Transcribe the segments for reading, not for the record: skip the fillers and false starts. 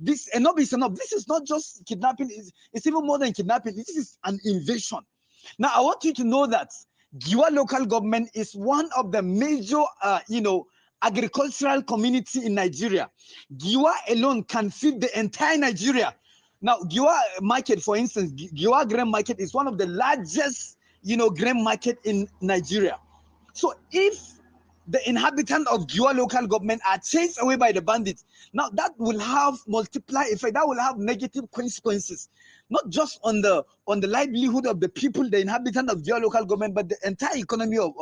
This enough is enough. This is not just kidnapping. It's even more than kidnapping. This is an invasion. Now, I want you to know that Giwa local government is one of the major, agricultural community in Nigeria. Giwa alone can feed the entire Nigeria. Now, Giwa market, for instance, Giwa grain market is one of the largest, grain market in Nigeria. So if the inhabitants of Giwa local government are chased away by the bandits, now that will have multiply effect. That will have negative consequences, not just on the livelihood of the people, the inhabitants of Giwa local government, but the entire economy of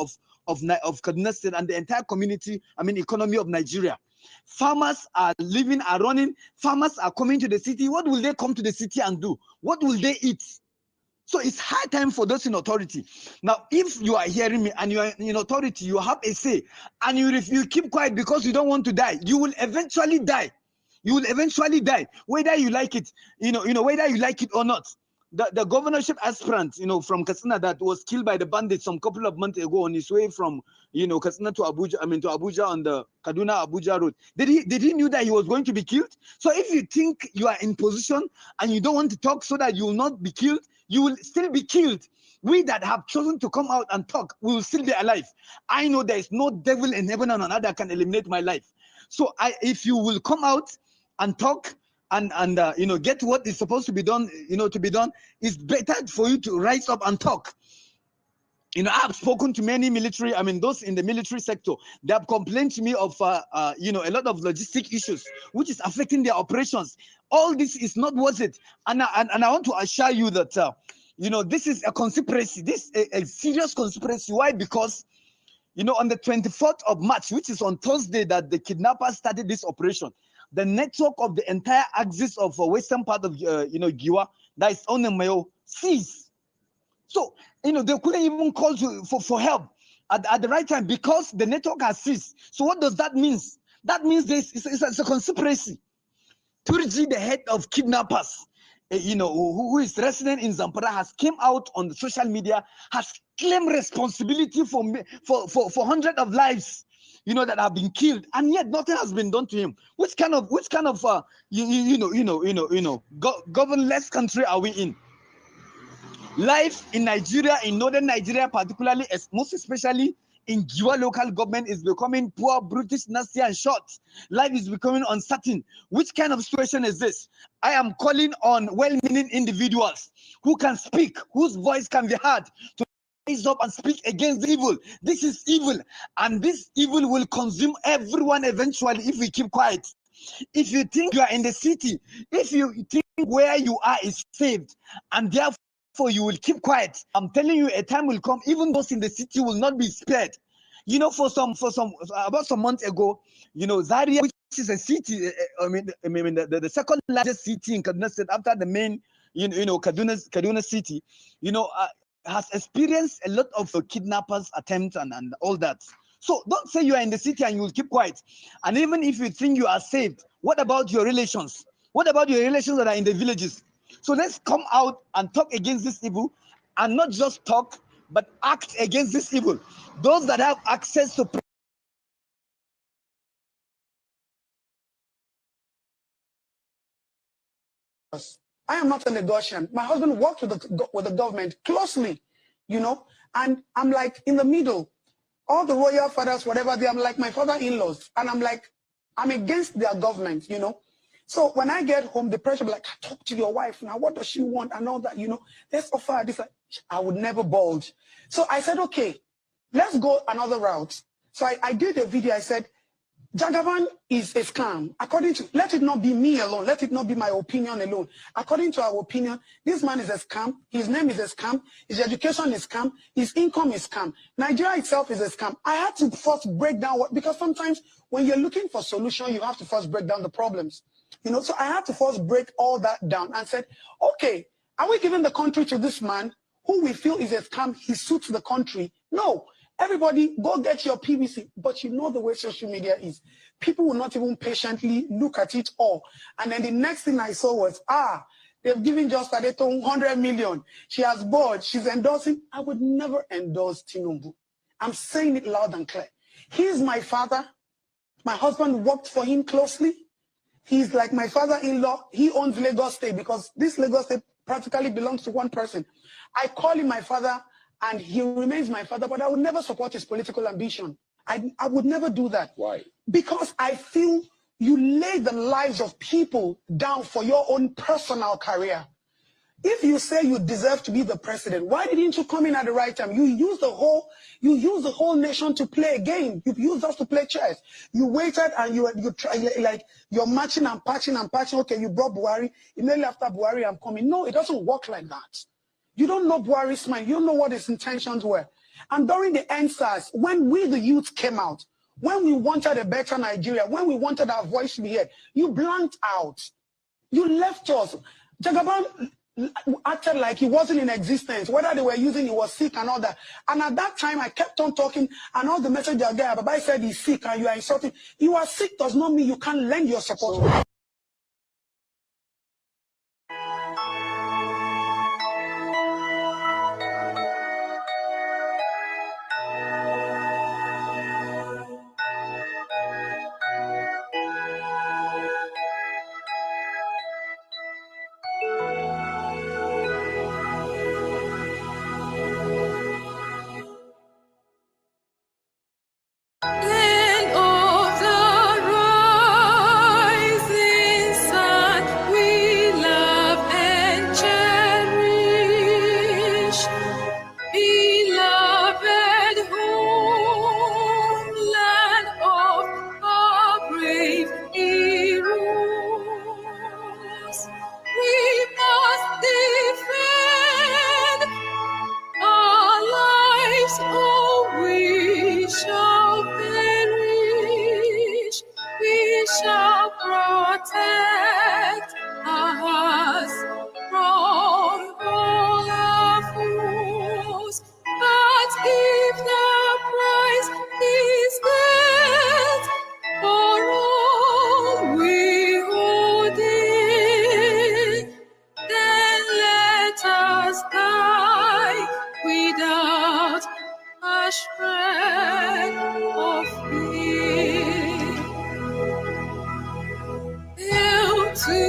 Kaduna State and the entire community, economy of Nigeria. Farmers are living, are running. Farmers are coming to the city. What will they come to the city and do? What will they eat? So it's high time for those in authority. Now, if you are hearing me and you are in authority, you have a say, and you keep quiet because you don't want to die, you will eventually die. You will eventually die, whether you like it, whether you like it or not. The governorship aspirant, from Katsina that was killed by the bandits some couple of months ago on his way from, Katsina to Abuja, to Abuja on the Kaduna-Abuja road. Did he knew that he was going to be killed? So if you think you are in position and you don't want to talk so that you will not be killed, you will still be killed. We that have chosen to come out and talk, we will still be alive. I know there is no devil in heaven and on earth that can eliminate my life. So if you will come out and talk, and get what is supposed to be done, it's better for you to rise up and talk. I've spoken to many military, those in the military sector. They have complained to me of, a lot of logistic issues, which is affecting their operations. All this is not worth it. And I want to assure you that, this is a conspiracy. This is a serious conspiracy. Why? Because, on the 24th of March, which is on Thursday, that the kidnappers started this operation, the network of the entire axis of western part of Giwa, that is on the Mayo, ceased. So they couldn't even call for help at the right time because the network has ceased. So what does that mean? That means it's a conspiracy. Turji, the head of kidnappers, who is resident in Zamfara, has came out on the social media, has claimed responsibility for hundreds of lives, that have been killed, and yet nothing has been done to him. Which kind of governless country are we in? Life in Nigeria, in northern Nigeria particularly, most especially in Giwa local government, is becoming poor, brutish, nasty, and short. Life is becoming uncertain. Which kind of situation is this? I am calling on well-meaning individuals who can speak, whose voice can be heard, to rise up and speak against evil. This is evil, and this evil will consume everyone eventually if we keep quiet. If you think you are in the city, if you think where you are is saved, and therefore you will keep quiet, I'm telling you, a time will come, even those in the city will not be spared. About some months ago, Zaria, which is a city, the second largest city in Kaduna State after the main, Kaduna city, has experienced a lot of kidnappers attempts and all that. So don't say you are in the city and you will keep quiet. And even if you think you are saved, what about your relations? What about your relations that are in the villages? So let's come out and talk against this evil, and not just talk, but act against this evil. Those that have access to I am not a negotiant. My husband worked with the government closely, and I'm like in the middle. All the royal fathers, whatever, I'm like my father-in-laws, and I'm against their government, So when I get home, the pressure be like, talk to your wife now. What does she want and all that, Let's offer her this. I would never budge. So I said, okay, let's go another route. So I did a video. I said, Jagaban is a scam. According to, let it not be me alone. Let it not be my opinion alone. According to our opinion, this man is a scam. His name is a scam. His education is a scam. His income is a scam. Nigeria itself is a scam. I had to first break down because sometimes when you're looking for solution, you have to first break down the problems. So I had to first break all that down and said, okay, are we giving the country to this man who we feel is a scam? He suits the country. No. Everybody, go get your PVC. But you know the way social media is. People will not even patiently look at it all. And then the next thing I saw was, they've given just Adeto 100 million. She has bought, she's endorsing. I would never endorse Tinubu. I'm saying it loud and clear. He's my father. My husband worked for him closely. He's like my father-in-law. He owns Lagos State because this Lagos State practically belongs to one person. I call him my father and he remains my father, but I would never support his political ambition. I would never do that. Why? Because I feel you lay the lives of people down for your own personal career. If you say you deserve to be the president, why didn't you come in at the right time? You use the whole nation to play a game. You used us to play chess. You waited and you try, like you're matching and patching and patching. Okay, you brought Buhari. Immediately after Buhari, I'm coming. No, it doesn't work like that. You don't know Buhari's mind. You don't know what his intentions were. And during the NSAS, when we the youth came out, when we wanted a better Nigeria, when we wanted our voice to be heard, you blanked out. You left us. Jagaban acted like he wasn't in existence. Whether they were using, he was sick and all that. And at that time, I kept on talking, and all the message I get, Baba said he's sick and you are insulting. You are sick does not mean you can't lend your support. Land of the rising sun, we love and cherish. Beloved homeland of our brave heroes, we must defend our lives, or we shall perish. We shall protect our hearts from all our foes. But if the price is death for all we hold in, then let us die without a shred of fear. Hail to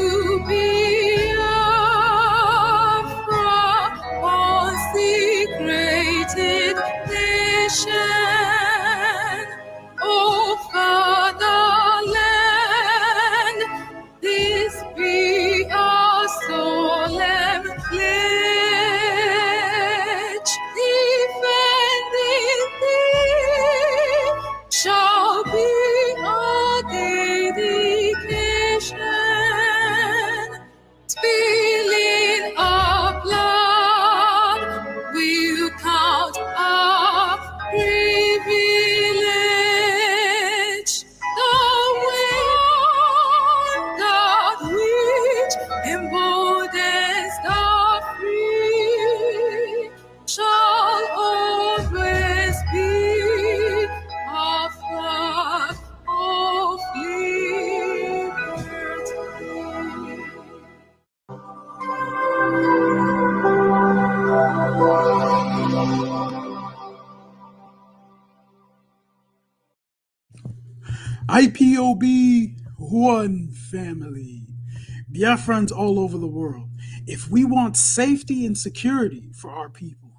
Biafra, consecrated nation. Oh, fatherland, this be our solemn pledge. Defending thee shall be our dedication. Spilling our blood will count our privilege. The way that which emboldens the free shall always be our flag of liberty. IPOB, one family. Biafrans all over the world. If we want safety and security for our people,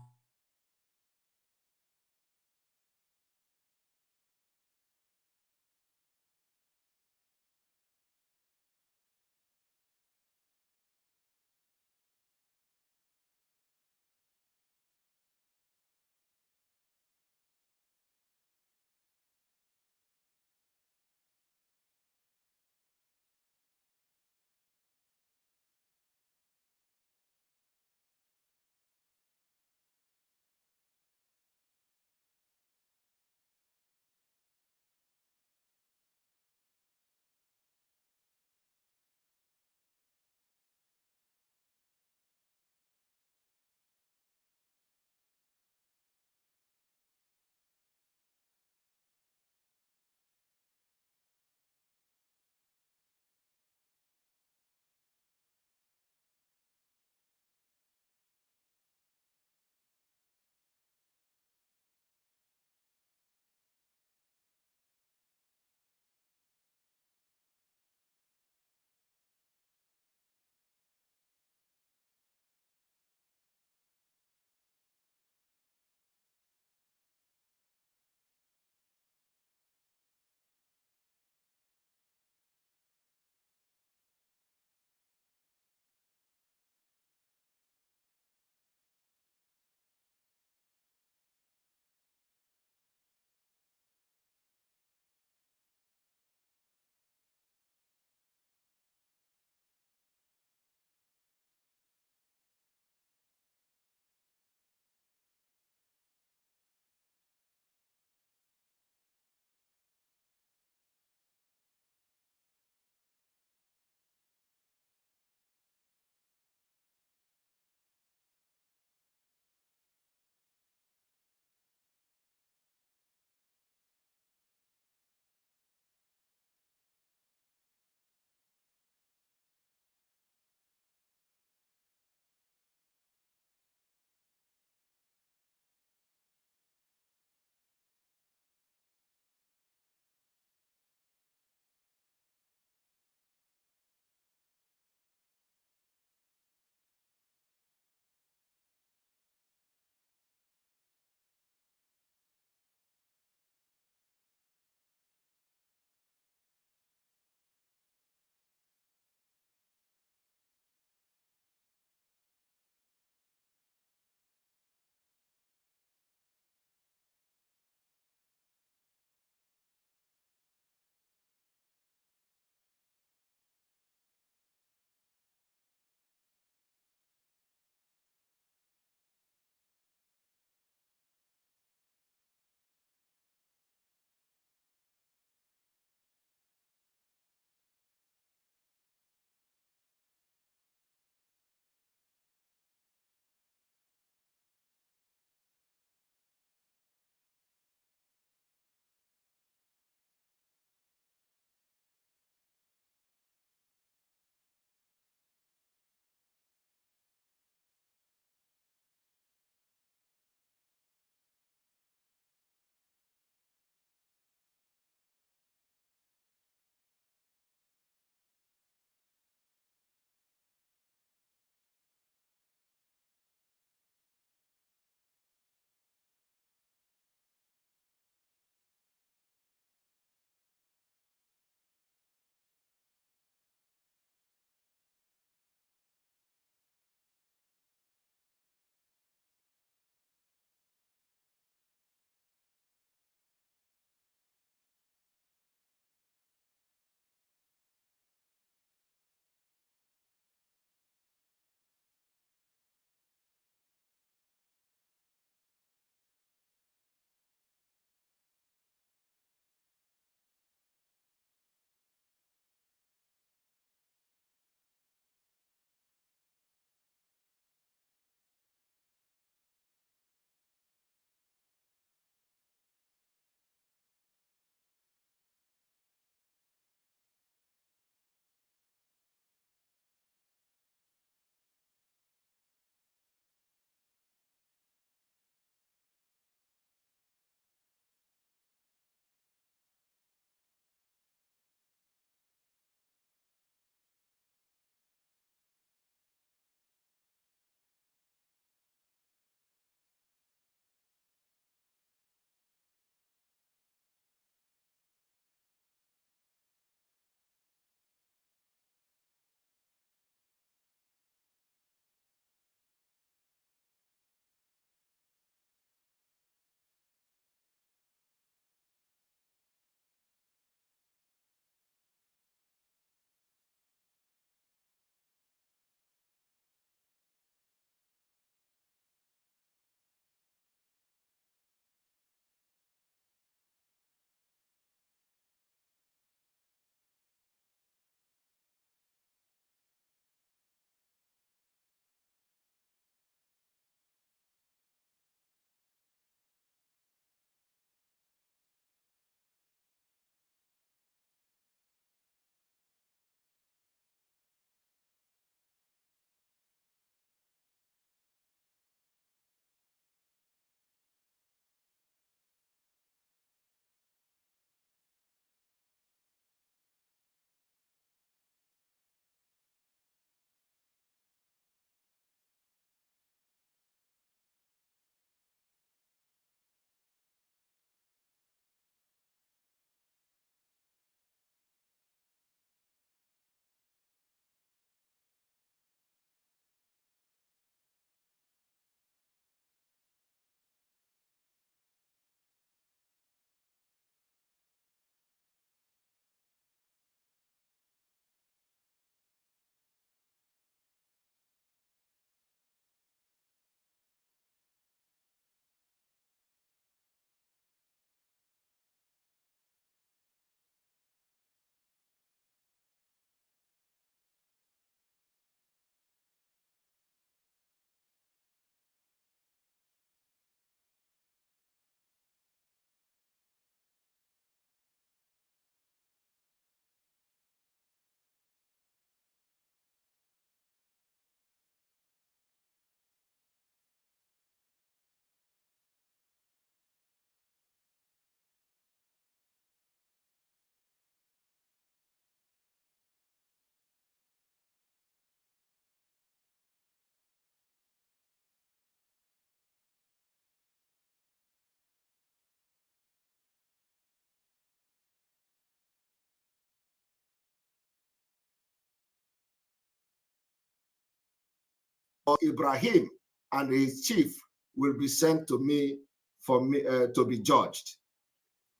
Ibrahim and his chief will be sent to me for me to be judged.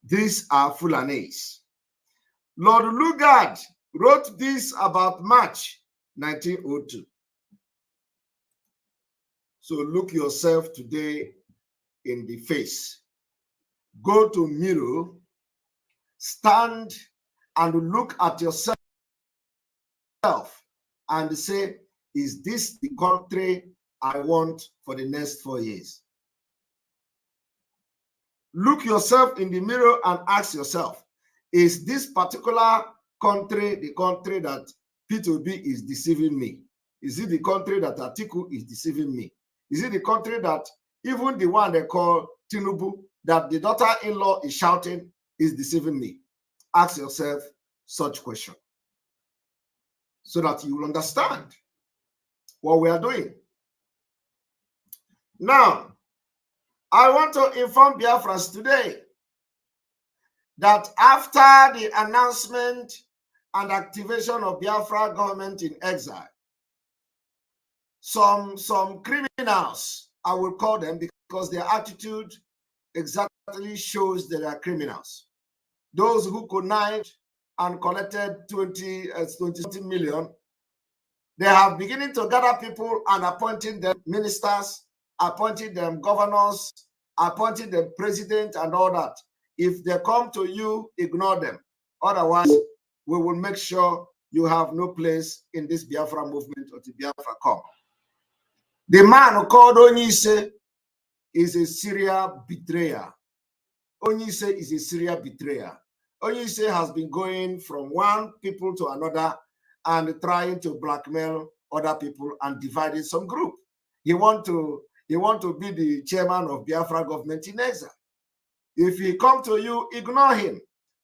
These are Fulanis. Lord Lugard wrote this about March 1902. So look yourself today in the face. Go to mirror, stand and look at yourself and say, is this the country I want for the next 4 years? Look yourself in the mirror and ask yourself, is this particular country the country that P2B is deceiving me? Is it the country that Atiku is deceiving me? Is it the country that even the one they call Tinubu, that the daughter-in-law is shouting, is deceiving me? Ask yourself such question so that you will understand what we are doing. Now, I want to inform Biafrans today that after the announcement and activation of Biafra government in exile, some criminals, I will call them because their attitude exactly shows they are criminals. Those who connived and collected 20 million, they have beginning to gather people and appointing them ministers, appointing them governors, appointing them president and all that. If they come to you, ignore them. Otherwise, we will make sure you have no place in this Biafra movement until Biafra come. The man who called Onyise is a serial betrayer. Onyise is a serial betrayer. Onyise has been going from one people to another and trying to blackmail other people and dividing some group. He want to be the chairman of Biafra government in exile. If he come to you, ignore him.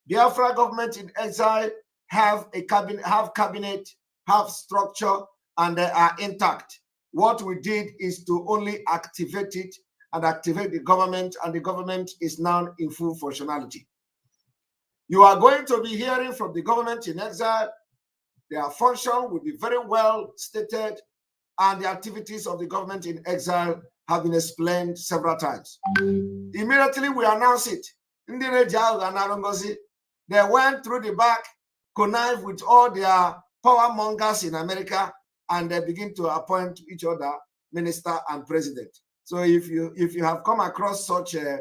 Biafra government in exile have a cabinet, have structure, and they are intact. What we did is to only activate it and activate the government, and the government is now in full functionality. You are going to be hearing from the government in exile. Their function will be very well stated, and the activities of the government in exile have been explained several times. Immediately we announce it. They went through the back, connive with all their power mongers in America, and they begin to appoint each other minister and president. So if you have come across such a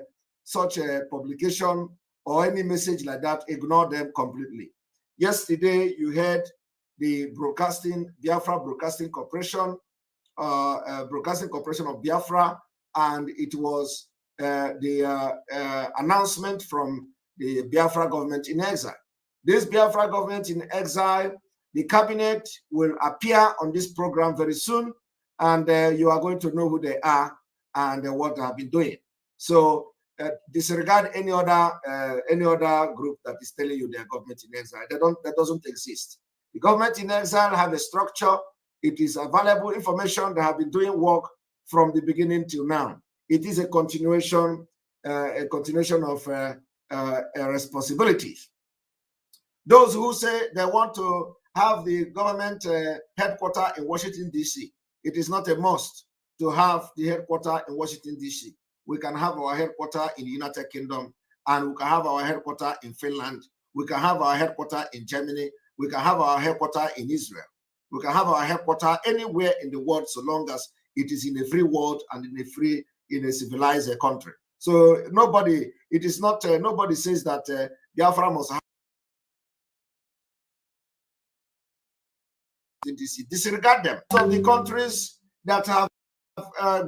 publication or any message like that, ignore them completely. Yesterday you heard the Biafra Broadcasting Corporation, Broadcasting Corporation of Biafra, and it was the announcement from the Biafra government in exile. This Biafra government in exile, the cabinet will appear on this program very soon, and you are going to know who they are and what they have been doing. So disregard any other group that is telling you their government in exile. That doesn't exist. The government in exile have a structure. It is available information. They have been doing work from the beginning till now. It is a continuation of responsibilities. Those who say they want to have the government headquarters in Washington, D.C., it is not a must to have the headquarters in Washington, D.C. We can have our headquarters in the United Kingdom, and we can have our headquarters in Finland. We can have our headquarters in Germany. We can have our headquarters in Israel. We can have our headquarters anywhere in the world, so long as it is in a free world and in a civilized country. So nobody says that Biafra must have DC. Disregard them. Some of the countries that have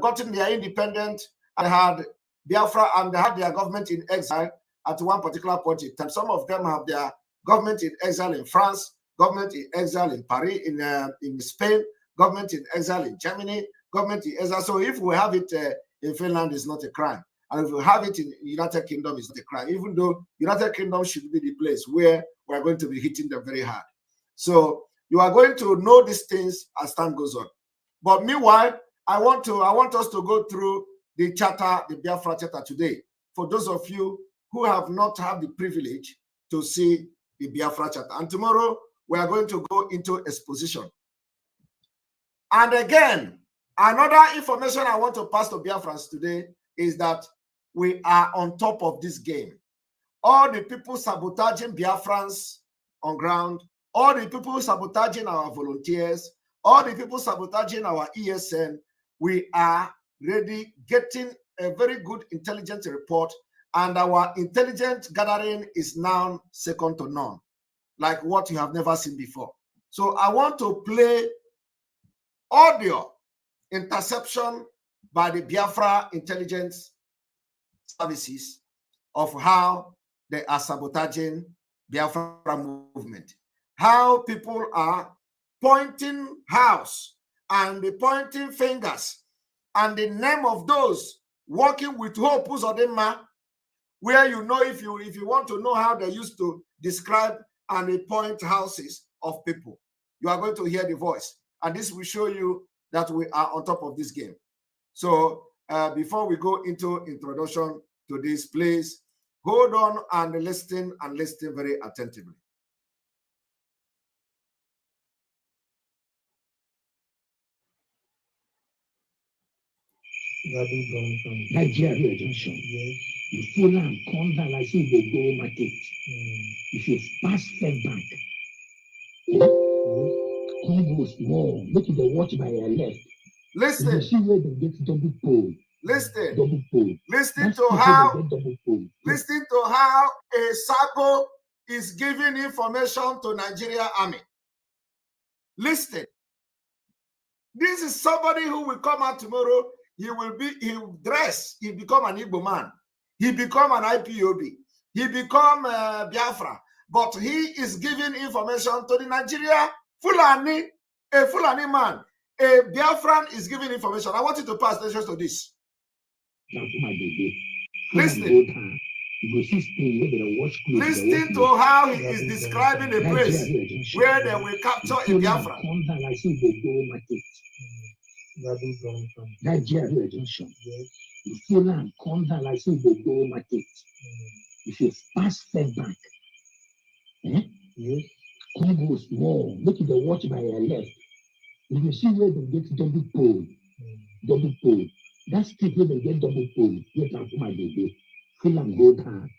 gotten their independence and had Biafra and they had their government in exile at one particular point in time. Some of them have their government in exile in France, government in exile in Paris, in Spain, government in exile in Germany, government in exile. So if we have it in Finland, it's not a crime. And if we have it in the United Kingdom, it's not a crime, even though United Kingdom should be the place where we're going to be hitting them very hard. So you are going to know these things as time goes on. But meanwhile, I want us to go through the charter, the Biafra charter today. For those of you who have not had the privilege to see the Biafra charter. And tomorrow, we are going to go into exposition. And again, Another information I want to pass to Biafrans today is that we are on top of this game. All the people sabotaging Biafrans on ground, all the people sabotaging our volunteers, all the people sabotaging our ESN, we are ready, getting a very good intelligence report, and our intelligence gathering is now second to none, like what you have never seen before. So I want to play audio interception by the Biafra intelligence services of how they are sabotaging Biafra movement, how people are pointing house and pointing fingers, and the name of those working with Hope Uzodinma, where you know, if you want to know how they used to describe and point houses of people, you are going to hear the voice, and this will show you that we are on top of this game. So before we go into introduction to this, please hold on and listen very attentively. Nigeria junction. Yes. You full and come down like you go market. If you pass Fed Bank, come go small. Look at the watch by your left. Listen. You see where they get double pole. Listen. Double pole. Listen to how a Sabo is giving information to Nigeria Army. Listen. This is somebody who will come out tomorrow. He will dress, he become an Igbo man. He become an IPOB. He become Biafra. But he is giving information to the Nigeria Fulani, a Fulani man. A Biafran is giving information. I want you to pay attention to this. Listen. Listen to how he is describing a place where they will capture a Biafra. Nigeria junction. You full and come down like you go market. If you pass Fed Bank, come go small. Look at the watch by your left. If you see where they get double pole, that street where they get double pole, you can come my baby. Full and go down.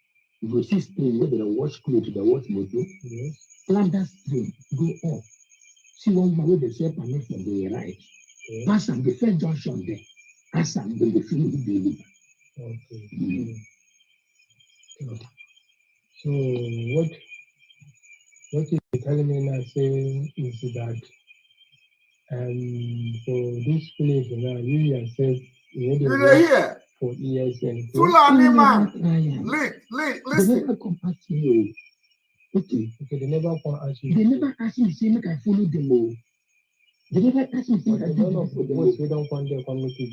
If you see street where they wash clothes, they wash motor, plan that street, go up. See one man where they say permit from the right. Pass and the first junction there. Pass and then the field will be okay. So what you're telling me now saying is that for this place now you yourself here for ESN. Fulani man. Listen. They never come ask you. Okay, they never come ask you. They never ask me say make I follow them. They never ask me things like that. We don't want their community.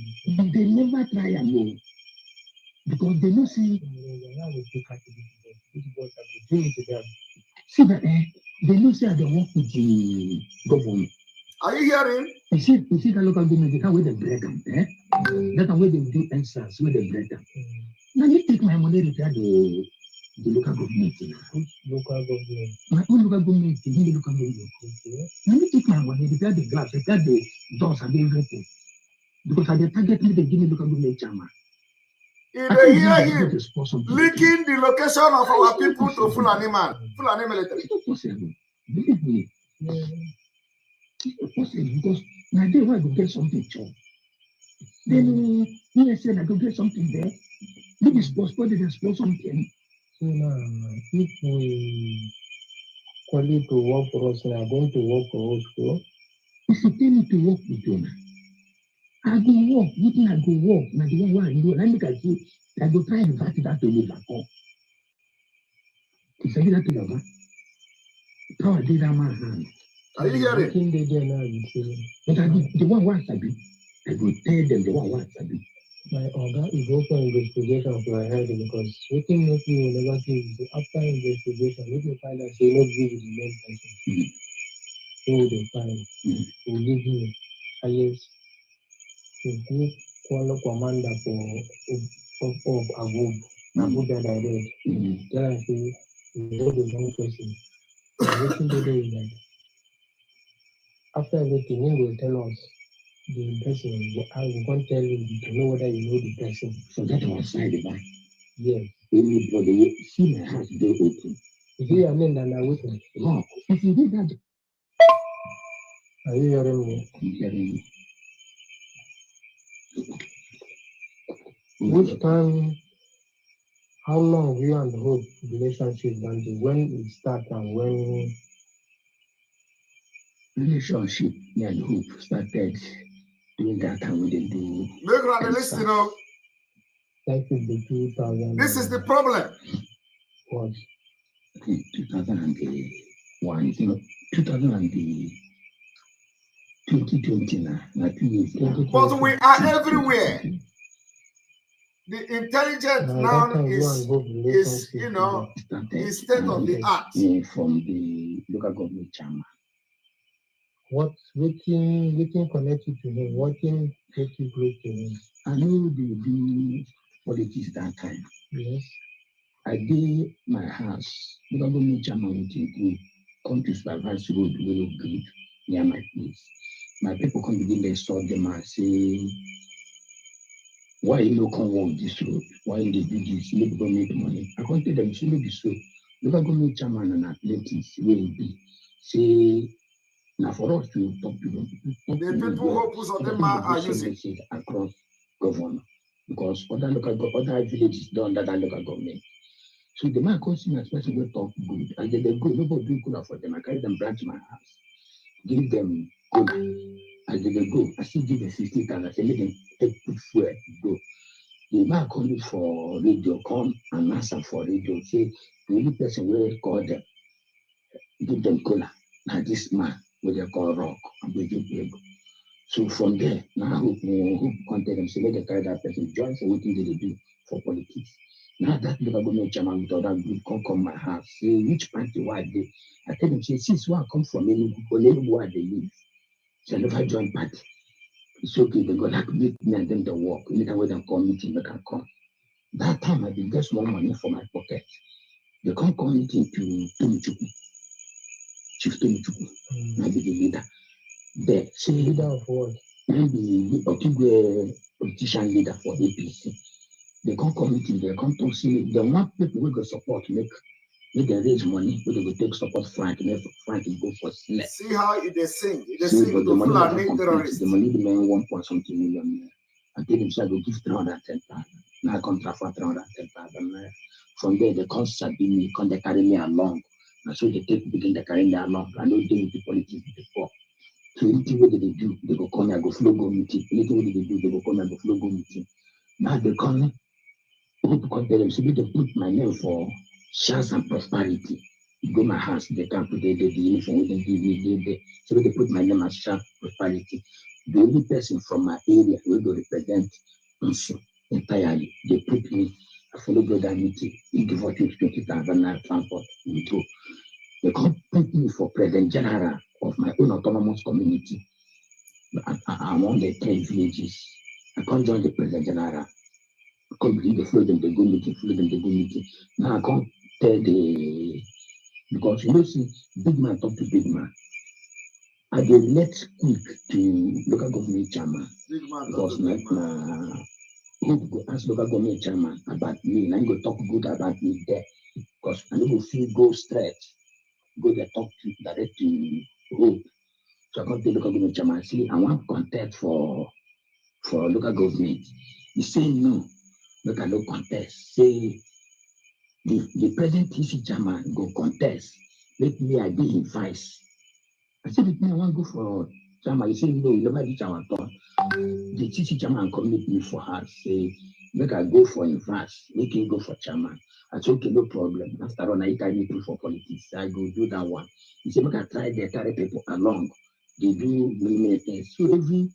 They never try and because they know see. See that they know say they work with the government. Are you hearing? You see the local government, that way they break them, That's way they do answers, where they break them. Now you take my money repair the local government. Local government. My own local government, the local government. Now you take my money repair the glass, repair the doors and everything. Because at the target me, they give me local government chairman. If they hear him leaking the location of our people to Fulani man, Fulani military. It's not possible. Believe me. It's not possible because now they want to get something chop. Then he said I could get something there. Maybe sponsor they sponsor something. So now if we call it to work for us and are going to work for us, if you tell me to work with you, I go work. You think I go work? Now the one I do, and I see I go try to invite that to live back home. It's a little to your power did that man hand. Are you hearing? But I do the one wants to be. I will tell them the one wants to be. My order is open investigation for my head because waiting make you will never give you after investigation. If you find out they not give you the main person, who they find will give you highest to call commander of Abuja direct. Tell us you know the wrong person. Waiting to do is that after everything he will tell us the person, I won't tell you to know whether you know the person. So that was side the back. Yes. Anybody see my house door open. Is it your name and I witness? No, if you did that, Are you hearing me? I'm hearing you. Which time, how long you and the whole relationship and when it start and when Relationship, me and Hope started doing that time when they do. Make rather listen, that is the 2000? this is the problem. What? 2001, 2020 now, 2 years now. But we are everywhere. The intelligence now is you know, is state of the art. From the local government chairman. What waiting connected to him? What can take you close to him? I know they do politics that time. Yes. I did my house. Local government chairman would go come to supervise road very good near my place. My people come begin to sort them and say, why you no come work this road? Why you dey do this? Make go make money. I can't tell them, say no be so. Local government chairman and athletics will be say now for us to talk to them. The people who put on them are using across governor because other villages don't under that local government. So the man comes in as person will talk good. And then they go, nobody do good for them. I carry them branch my house, give them good. And then they go, I still give them 60,000. I say, let them take put fuel, go. The man call for radio, come and answer for radio. Say, the only person will call them, give them cola. Now this man, what they call rock, and we give them. So from there, now who contact them, say, let them carry that person, join for what they do for politics. Now that local government chairman with other group come my house, say which party why they. I tell them, say, since one come from any where they live, so I never join party. It's okay, they go like meet me and them to work. Anytime when they come meeting, they can come. That time I did get small money for my pocket. They come meeting to Tomichuku. Chief Tomichuku. I be the leader. There, say Leader of what? Maybe the politician leader for APC. They come meeting, they come to see the one people will go support, make they raise money, we go take support Frank, and Frank will go for Senate. See how they sing. They sing to Fulani terrorists. The money the man 1.something million. I tell him, so I go give 310,000. Now I contract for 310,000. From there, they come sabi me, come they carry me along. And so they begin to carry me along. I don't deal with the politics before. So anything what they do, they go come, I go flow go meeting. Anything what they do, they go come, I go flow go meeting. Now they come. People come tell them, so they put my name for chance and prosperity. You go my house, they can't put the uniform, they give me, so they put my name as chance prosperity. The only person from my area will go represent Nsu entirely. They put me, I follow brother meeting, he give us 20,000 transport, we go. They can't put me for president general of my own autonomous community. Among the 10 villages, I can't join the president general. Come begin to flow them, they go meeting, Now I can't tell because you know, see, big man talk to big man. I dey let quick to local government chairman. Because who go ask local government chairman about me, and I go talk good about me there. Because I don't feel go straight, go there talk to direct to Hope. So I can't tell local government chairman, see, I want contact for local government. He say no. Look at no contest. Say the present TC chairman go contest. Let me I be in vice. I said, with me, I want to go for chairman. He said, no, you never did our turn. The TC chairman commit me for her. Say, make I go for in vice. Make him go for chairman. I said, okay, no problem. After all, I carry me for politics. I go do that one. He said, make I try to carry people along. They do many things. So every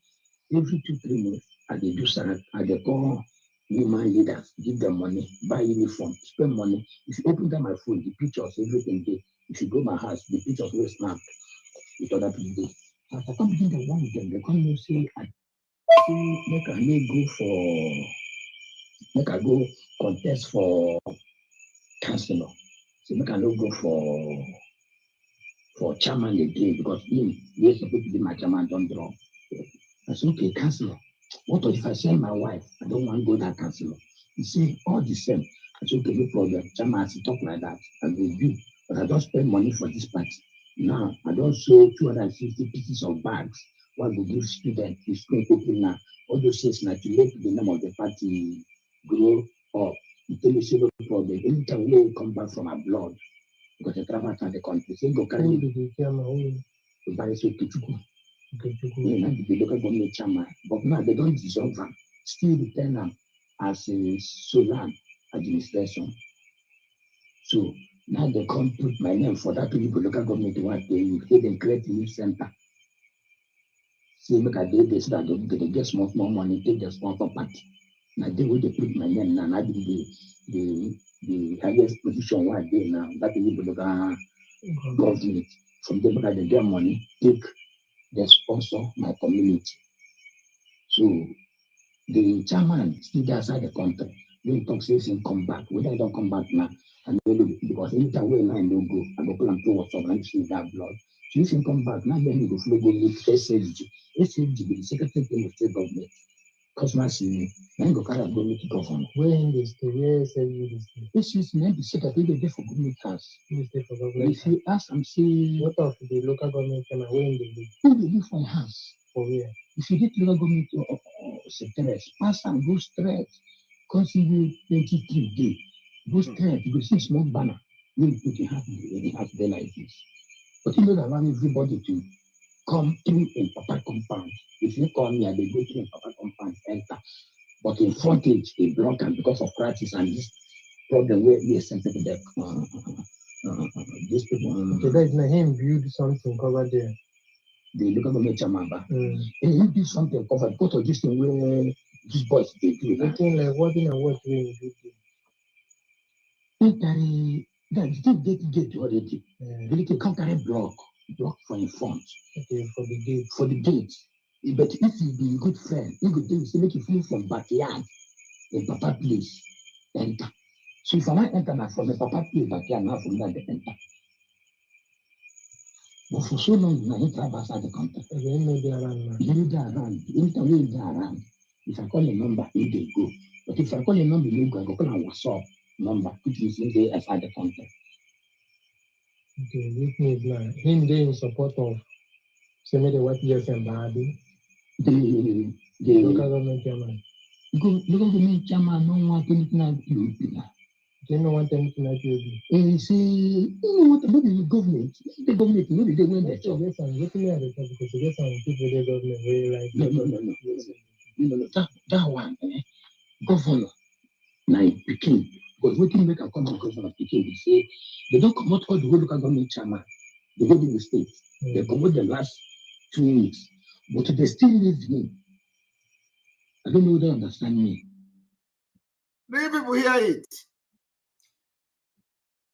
2-3 months, I do something. I call human leaders, give them money, buy uniform, spend money. If you open down my phone, the pictures, everything there. If you go my house, the pictures will snap with other people there. As I come begin to one with them, they come and say, make I go contest for councillor. So make I no go for chairman again because him, we supposed to be my chairman, don't draw. I said, okay, councillor, what if I sell my wife? I don't want to go that councillor. He said, all the same. I said, okay, no problem. Chairman has to talk like that. I will do, but I don't spend money for this party. Now, I don't show 250 pieces of bags. What we give students, the school open now. All those things now to make the name of the party grow up. You tell me, say, no problem. Anytime we come back from abroad, because they travel to the country, say, go carry the chairman. The local government chairman, but now they don't dissolve them, still retain them as a solar administration. So now they can't put my name for that people local government what they create a new center. See, look at this so that they get small money, take the small party. Now they will put my name now, I be the highest position what they now, that people local government. From them that they get money, take they sponsor my community. So the chairman still outside the country. When talk says him come back, whether I don't come back now, and because anytime where line don't go, I go pull and throw what's up and see that blood. So if he come back, now then he go flow go meet SFG. SFG be the secretary of the state government. Customer see then go carry go meet the governor. Where in the state, where SFG is the state? The secretary they dey for government house. If you ask and say what of the local government chairman, where in the live? Who dey live for house? For where? If you get to local government secretary, pass and go straight. Consider 23 days. Go straight, you go see small banner. You put your hand there like this. But you know that allow everybody to come through in Papa compound. If you come here, they go through in Papa compound, enter. But in frontage, they block them because of crisis and this problem where we are sensitive to that. These people. Okay, that is not him build something cover there. The local government chairman. And he do something covered because of this thing where these boys they do. Something like what in and what way you do. That gate already. They can carry block for in front. Okay, for the gate. For the gate. But if you be a good friend, you could do make you feel from backyard in Papa place. Enter. So if I not enter now from the Papa place backyard now from that they enter. But for so long, now he travel outside the country. You know they around. You know they around. Anytime they around. If I call a number, he they go. But if I call a number, you go. I go call a WhatsApp number, which is in there outside the country. Okay, this means now him they in support of say me the what years and body. The local government chairman. Local government chairman no want anything like you. They don't want anything like you. And say, you know what? Maybe the government, maybe they win that job. Yes, I'm looking at it because yes, I'm people the government very like. No. That one, governor, now Peking. Because what make a common governor of Peking, they say they don't come out all the whole local government chairman. They go to the states. They come out the last 2 weeks, but they still live in. I don't know if they understand me. Many people hear it.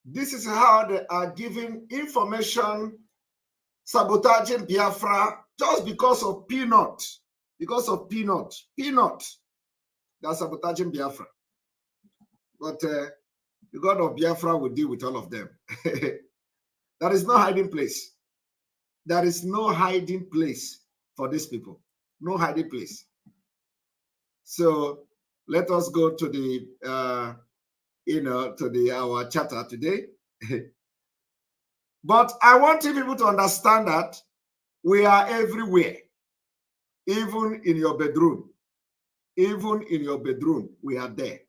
This is how they are giving information, sabotaging Biafra just because of peanut. Because of peanut. Peanut. That's sabotaging Biafra. But the God of Biafra will deal with all of them. There is no hiding place. There is no hiding place for these people. No hiding place. So let us go to the our chatter today. But I want people to understand that we are everywhere, even in your bedroom. Even in your bedroom, we are there.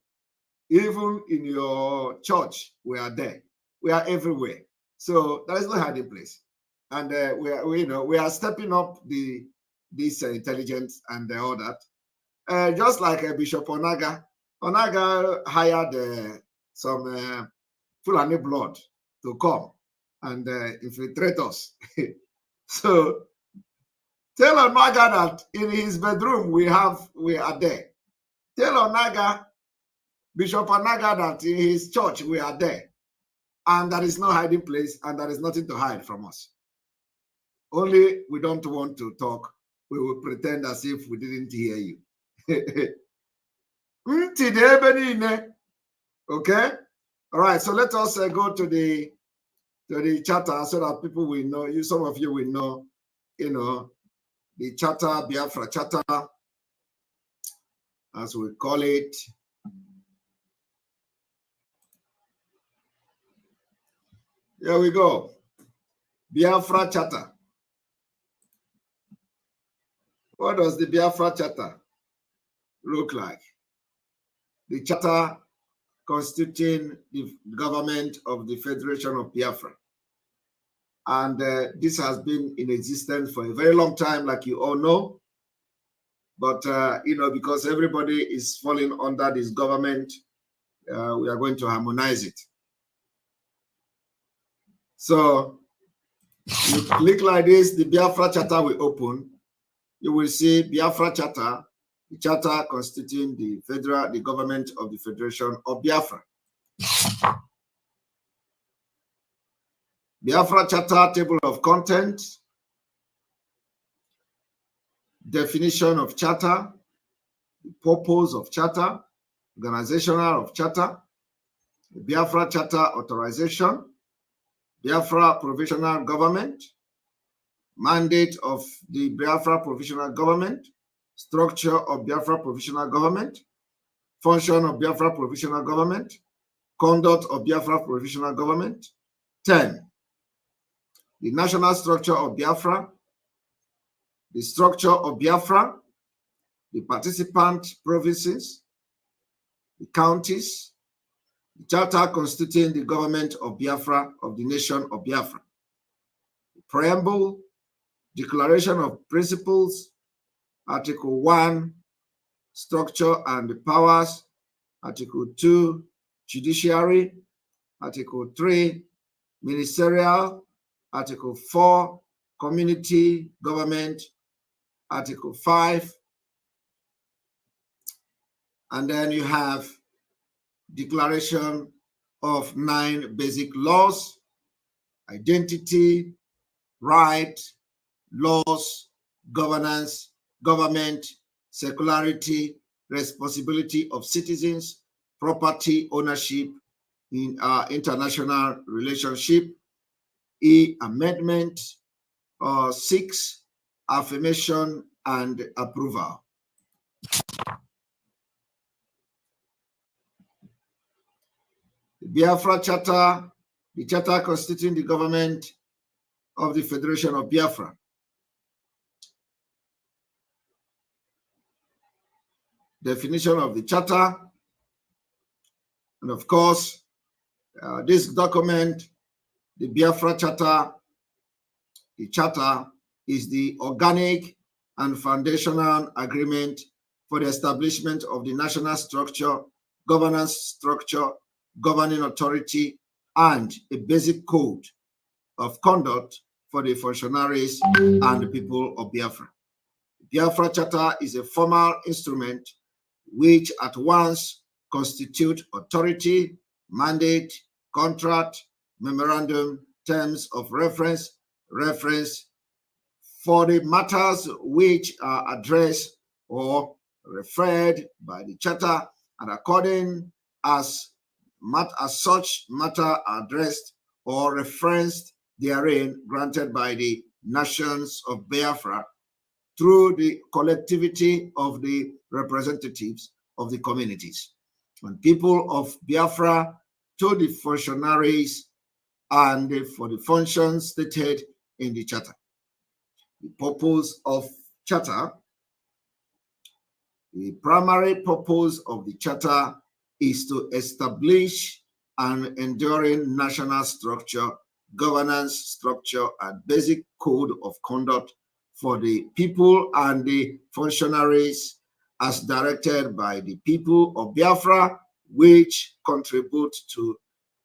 Even in your church, we are there. We are everywhere. So there is no hiding place, and we are stepping up this intelligence and all that. Just like Bishop Onaga hired some Fulani blood to come and infiltrate us. So tell Onaga that in his bedroom we are there. Tell Onaga, Bishop Onaga, that in his church we are there. And there is no hiding place and there is nothing to hide from us. Only we don't want to talk. We will pretend as if we didn't hear you. Okay? All right, so let us go to the chatter so that people will know. Some of you will know, the Charter, Biafra Charter, as we call it. Here we go. Biafra Charter. What does the Biafra Charter look like? The Charter constituting the government of the Federation of Biafra. And this has been in existence for a very long time, like you all know. But, you know, because everybody is falling under this government, we are going to harmonize it. So, you click like this, the Biafra Charter will open. You will see Biafra Charter, the charter constituting the government of the Federation of Biafra. Biafra Charter table of contents, definition of charter, the purpose of charter, organizational of charter, the Biafra Charter authorization, Biafra provisional government, mandate of the Biafra provisional government, structure of Biafra provisional government, function of Biafra provisional government, conduct of Biafra provisional government. 10. The national structure of Biafra, the structure of Biafra, the participant provinces, the counties, the charter constituting the government of Biafra, of the nation of Biafra, the preamble, declaration of principles, Article 1, structure and the powers, Article 2, judiciary, Article 3, ministerial, Article 4, community government, Article 5, and then you have declaration of 9 basic laws, identity, right, laws, governance, government, secularity, responsibility of citizens, property ownership in international relationship, amendment, 6, affirmation and approval. The Biafra Charter, the charter constituting the government of the Federation of Biafra. Definition of the charter, and of course, this document, the Biafra Charter, the charter is the organic and foundational agreement for the establishment of the national structure, governance structure, governing authority, and a basic code of conduct for the functionaries and the people of Biafra. The Biafra Charter is a formal instrument which at once constitute authority, mandate, contract, memorandum, terms of reference for the matters which are addressed or referred by the charter, and according as such matter addressed or referenced therein granted by the nations of Biafra through the collectivity of the representatives of the communities and people of Biafra to the functionaries and for the functions stated in the charter. The purpose of charter, the primary purpose of the charter is to establish an enduring national structure, governance structure, and basic code of conduct for the people and the functionaries as directed by the people of Biafra, which contribute to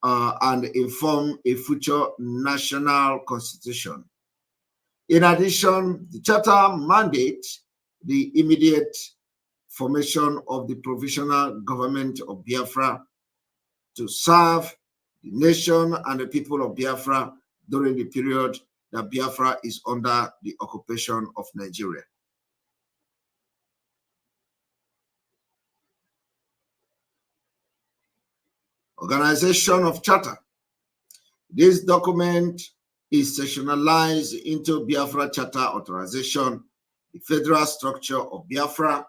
and inform a future national constitution. In addition, the charter mandates the immediate formation of the provisional government of Biafra to serve the nation and the people of Biafra during the period that Biafra is under the occupation of Nigeria. Organization of Charter. This document is sectionalized into Biafra Charter authorization, the federal structure of Biafra,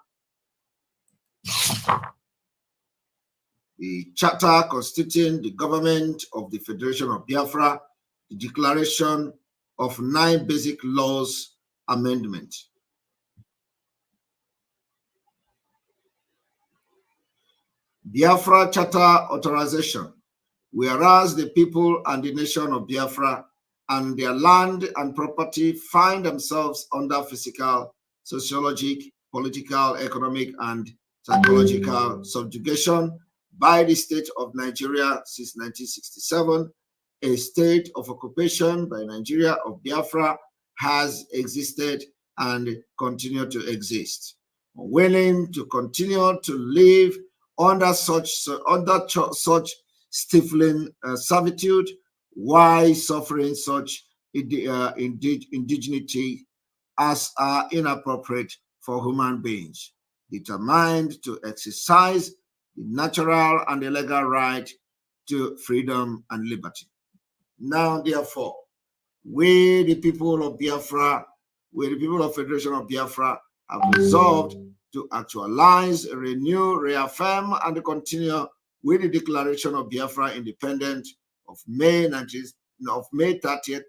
the charter constituting the government of the Federation of Biafra, the declaration of 9 basic laws amendment. Biafra Charter Authorization. Whereas the people and the nation of Biafra and their land and property find themselves under physical, sociological, political, economic, and psychological subjugation by the state of Nigeria since 1967, a state of occupation by Nigeria of Biafra has existed and continue to exist. Willing to continue to live under such stifling servitude, why suffering such indigeneity as are inappropriate for human beings, determined to exercise the natural and the legal right to freedom and liberty. Now, therefore, we, the people of Biafra, we, the people of Federation of Biafra, have resolved to actualize, renew, reaffirm, and continue with the Declaration of Biafra Independence of May 30th,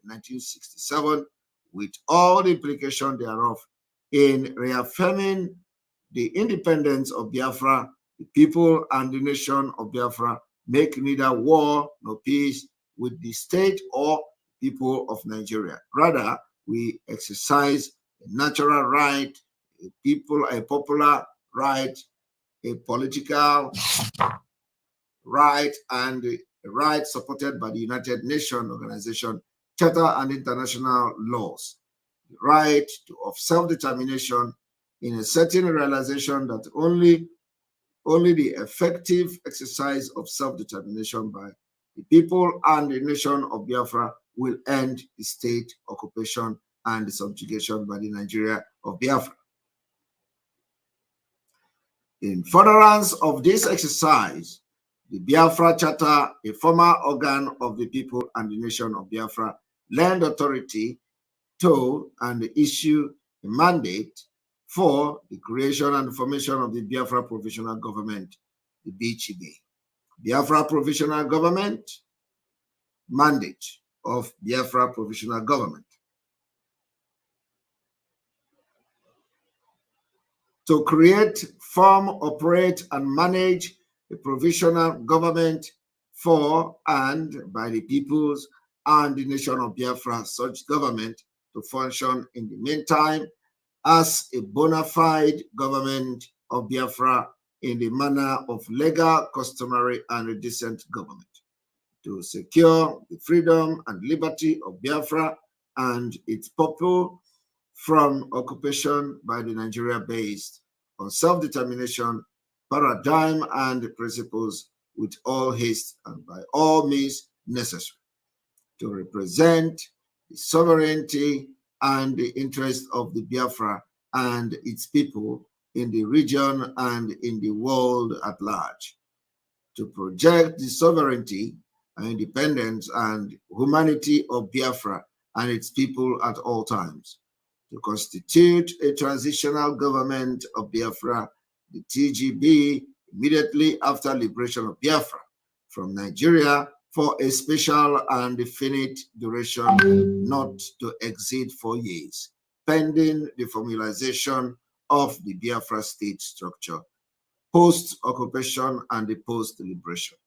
1967, with all the implications thereof, in reaffirming the independence of Biafra. The people and the nation of Biafra make neither war nor peace with the state or people of Nigeria. Rather, we exercise a natural right, a popular right, a political right, and a right supported by the United Nations Organization, Charter and international laws. The right of self-determination in a certain realization that only the effective exercise of self-determination by the people and the nation of Biafra will end the state occupation and the subjugation by the Nigeria of Biafra. In furtherance of this exercise, the Biafra Charter, a former organ of the people and the nation of Biafra, lend authority to and issue a mandate for the creation and formation of the Biafra Provisional Government, the BCB. Biafra Provisional Government, mandate of Biafra Provisional Government. To create, form, operate, and manage a provisional government for and by the peoples and the nation of Biafra, such government to function in the meantime as a bona fide government of Biafra in the manner of legal, customary, and decent government, to secure the freedom and liberty of Biafra and its people from occupation by the Nigeria based on self-determination paradigm and principles with all haste and by all means necessary, to represent the sovereignty and the interest of the Biafra and its people in the region and in the world at large, to project the sovereignty and independence and humanity of Biafra and its people at all times, to constitute a transitional government of Biafra, the TGB, immediately after liberation of Biafra from Nigeria for a special and definite duration not to exceed 4 years, pending the formalization of the Biafra state structure, post-occupation and the post-liberation.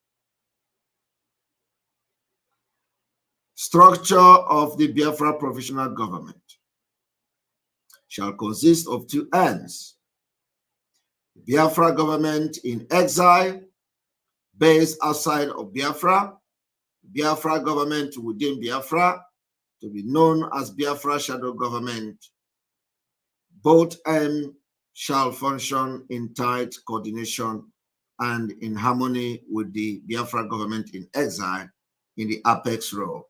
Structure of the Biafra Provisional Government shall consist of 2 ends: the Biafra government in exile, based outside of Biafra, Biafra government within Biafra, to be known as Biafra shadow government. Both ends shall function in tight coordination and in harmony with the Biafra government in exile in the apex role.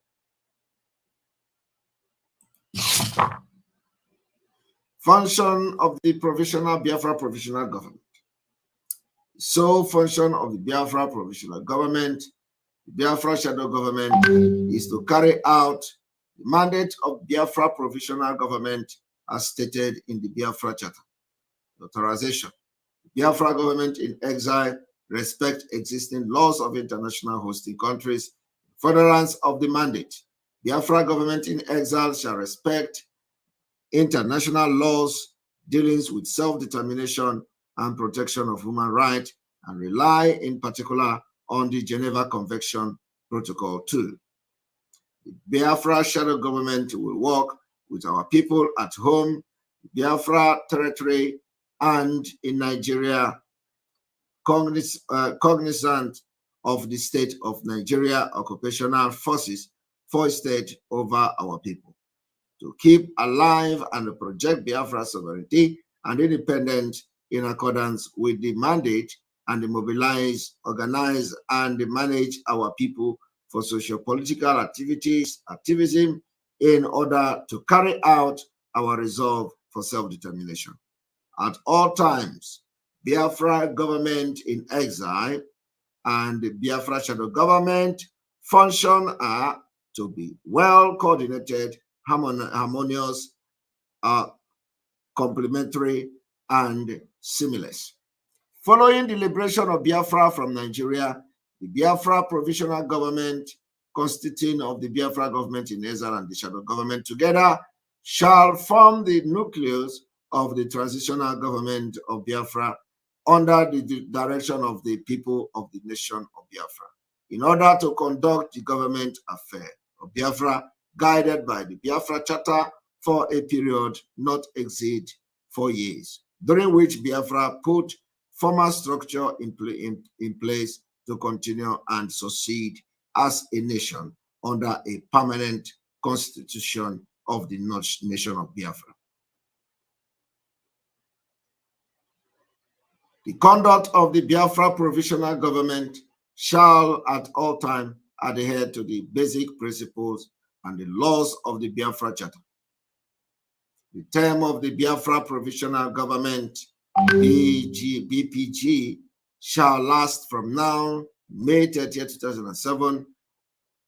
Function of the provisional Biafra provisional government. Sole function of the Biafra provisional government, the Biafra shadow government, is to carry out the mandate of Biafra provisional government as stated in the Biafra Charter. Authorization. The Biafra government in exile respect existing laws of international hosting countries. Furtherance of the mandate. Biafra government in exile shall respect international laws dealing with self-determination and protection of human rights and rely in particular on the Geneva Convention Protocol 2. The Biafra shadow government will work with our people at home, Biafra territory, and in Nigeria, cognizant of the state of Nigeria occupational forces foisted over our people, to keep alive and project Biafra sovereignty and independence in accordance with the mandate and mobilize, organize, and manage our people for socio-political activism in order to carry out our resolve for self-determination. At all times, Biafra government in exile and the Biafra shadow government function are to be well coordinated, harmonious, complementary, and seamless. Following the liberation of Biafra from Nigeria, the Biafra provisional government, consisting of the Biafra government in exile and the shadow government together, shall form the nucleus of the transitional government of Biafra under the direction of the people of the nation of Biafra, in order to conduct the government affair of Biafra, guided by the Biafra Charter for a period not exceed 4 years, during which Biafra put formal structure in place to continue and succeed as a nation under a permanent constitution of the nation of Biafra. The conduct of the Biafra provisional government shall at all times adhere to the basic principles and the laws of the Biafra Charter. The term of the Biafra provisional government, BPG, shall last from now, May 30th, 2007,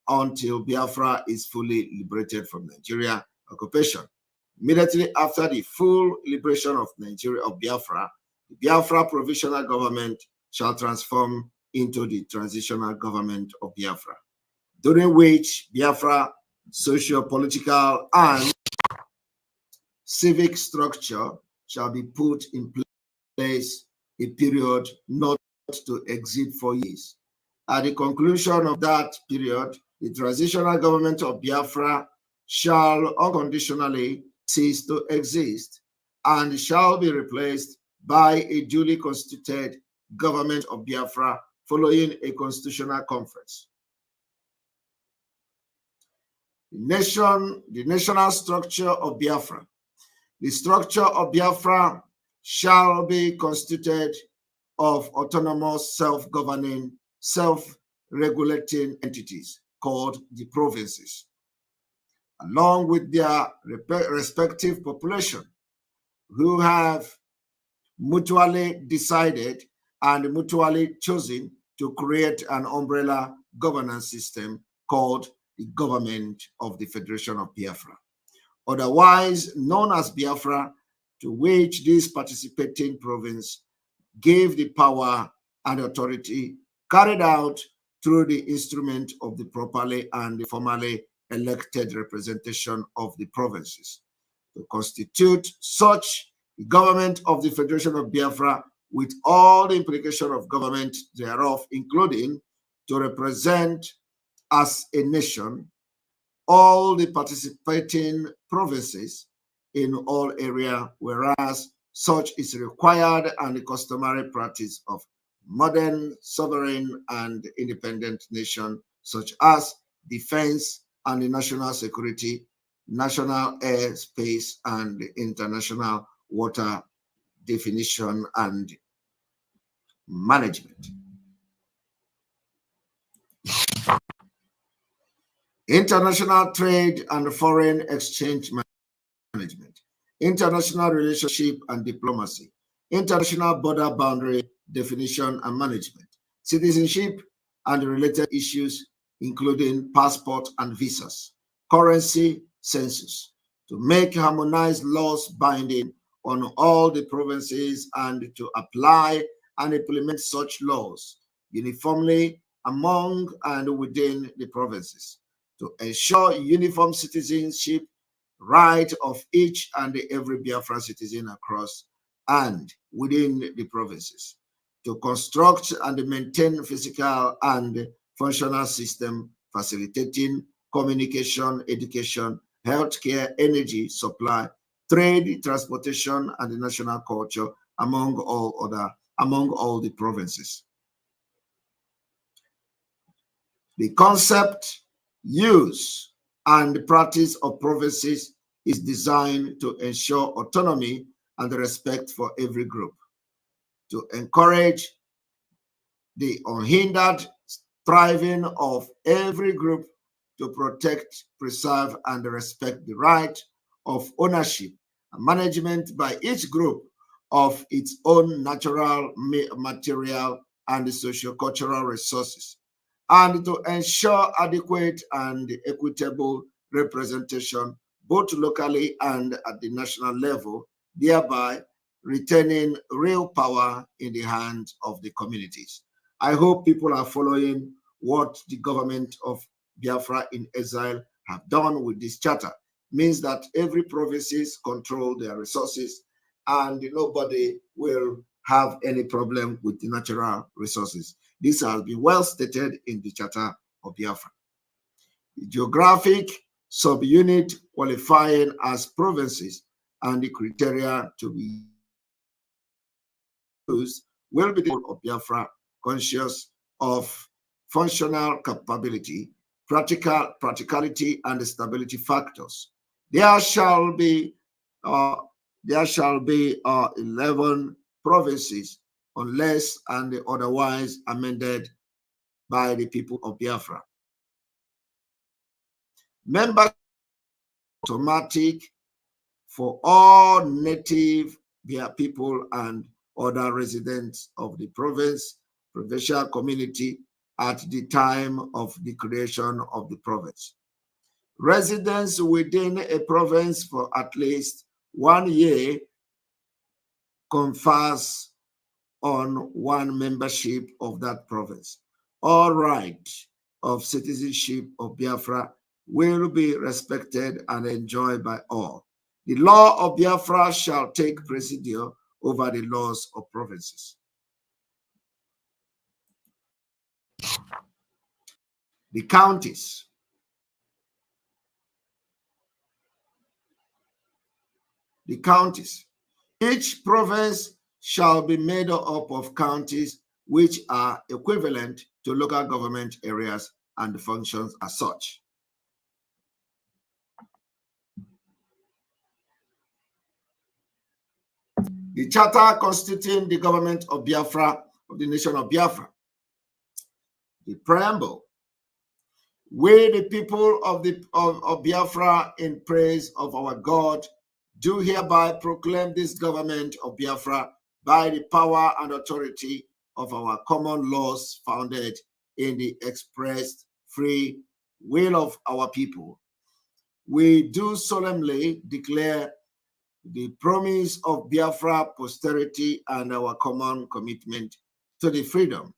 until Biafra is fully liberated from Nigeria occupation. Immediately after the full liberation of Nigeria of Biafra, the Biafra provisional government shall transform into the transitional government of Biafra, during which Biafra socio-political and civic structure shall be put in place a period not to exceed 4 years. At the conclusion of that period, the transitional government of Biafra shall unconditionally cease to exist and shall be replaced by a duly constituted government of Biafra following a constitutional conference. The national structure of Biafra. The structure of Biafra shall be constituted of autonomous, self-governing, self-regulating entities called the provinces, along with their respective population, who have mutually decided and mutually chosen to create an umbrella governance system called the Government of the Federation of Biafra, otherwise known as Biafra, to which this participating province gave the power and authority carried out through the instrument of the properly and formally elected representation of the provinces, to constitute such the government of the Federation of Biafra with all the implication of government thereof, including to represent as a nation all the participating provinces in all areas, whereas such is required and the customary practice of modern sovereign and independent nation, such as defense and the national security, national air, space, and international water definition and management. International trade and foreign exchange management, international relationship and diplomacy, international border boundary definition and management, citizenship and related issues, including passport and visas, currency, census, to make harmonized laws binding on all the provinces and to apply and implement such laws uniformly among and within the provinces, to ensure uniform citizenship right of each and every Biafran citizen across and within the provinces, to construct and maintain physical and functional system facilitating communication, education, healthcare, energy supply, trade, transportation, and the national culture among all the provinces. The concept, use, and practice of provinces is designed to ensure autonomy and respect for every group, to encourage the unhindered thriving of every group, to protect, preserve, and respect the right of ownership and management by each group of its own natural, material, and socio-cultural resources, and to ensure adequate and equitable representation both locally and at the national level, thereby retaining real power in the hands of the communities. I hope people are following what the government of Biafra in exile have done with this charter. Means that every provinces control their resources and nobody will have any problem with the natural resources. This has been well stated in the Charter of Biafra. The geographic subunit qualifying as provinces and the criteria to be used will be the of Biafra, conscious of functional capability, practicality, and stability factors. There shall be 11 provinces unless and otherwise amended by the people of Biafra. Membership automatic for all native people and other residents of the provincial community at the time of the creation of the province. Residents within a province for at least 1 year confers on one membership of that province. All right of citizenship of Biafra will be respected and enjoyed by all. The law of Biafra shall take precedence over the laws of provinces. The counties. The counties. Each province shall be made up of counties which are equivalent to local government areas and functions as such. The charter constituting the government of Biafra, of the nation of Biafra. The preamble. We, the people of Biafra, in praise of our God, do hereby proclaim this government of Biafra by the power and authority of our common laws founded in the expressed free will of our people. We do solemnly declare the promise of Biafra posterity and our common commitment to the freedom,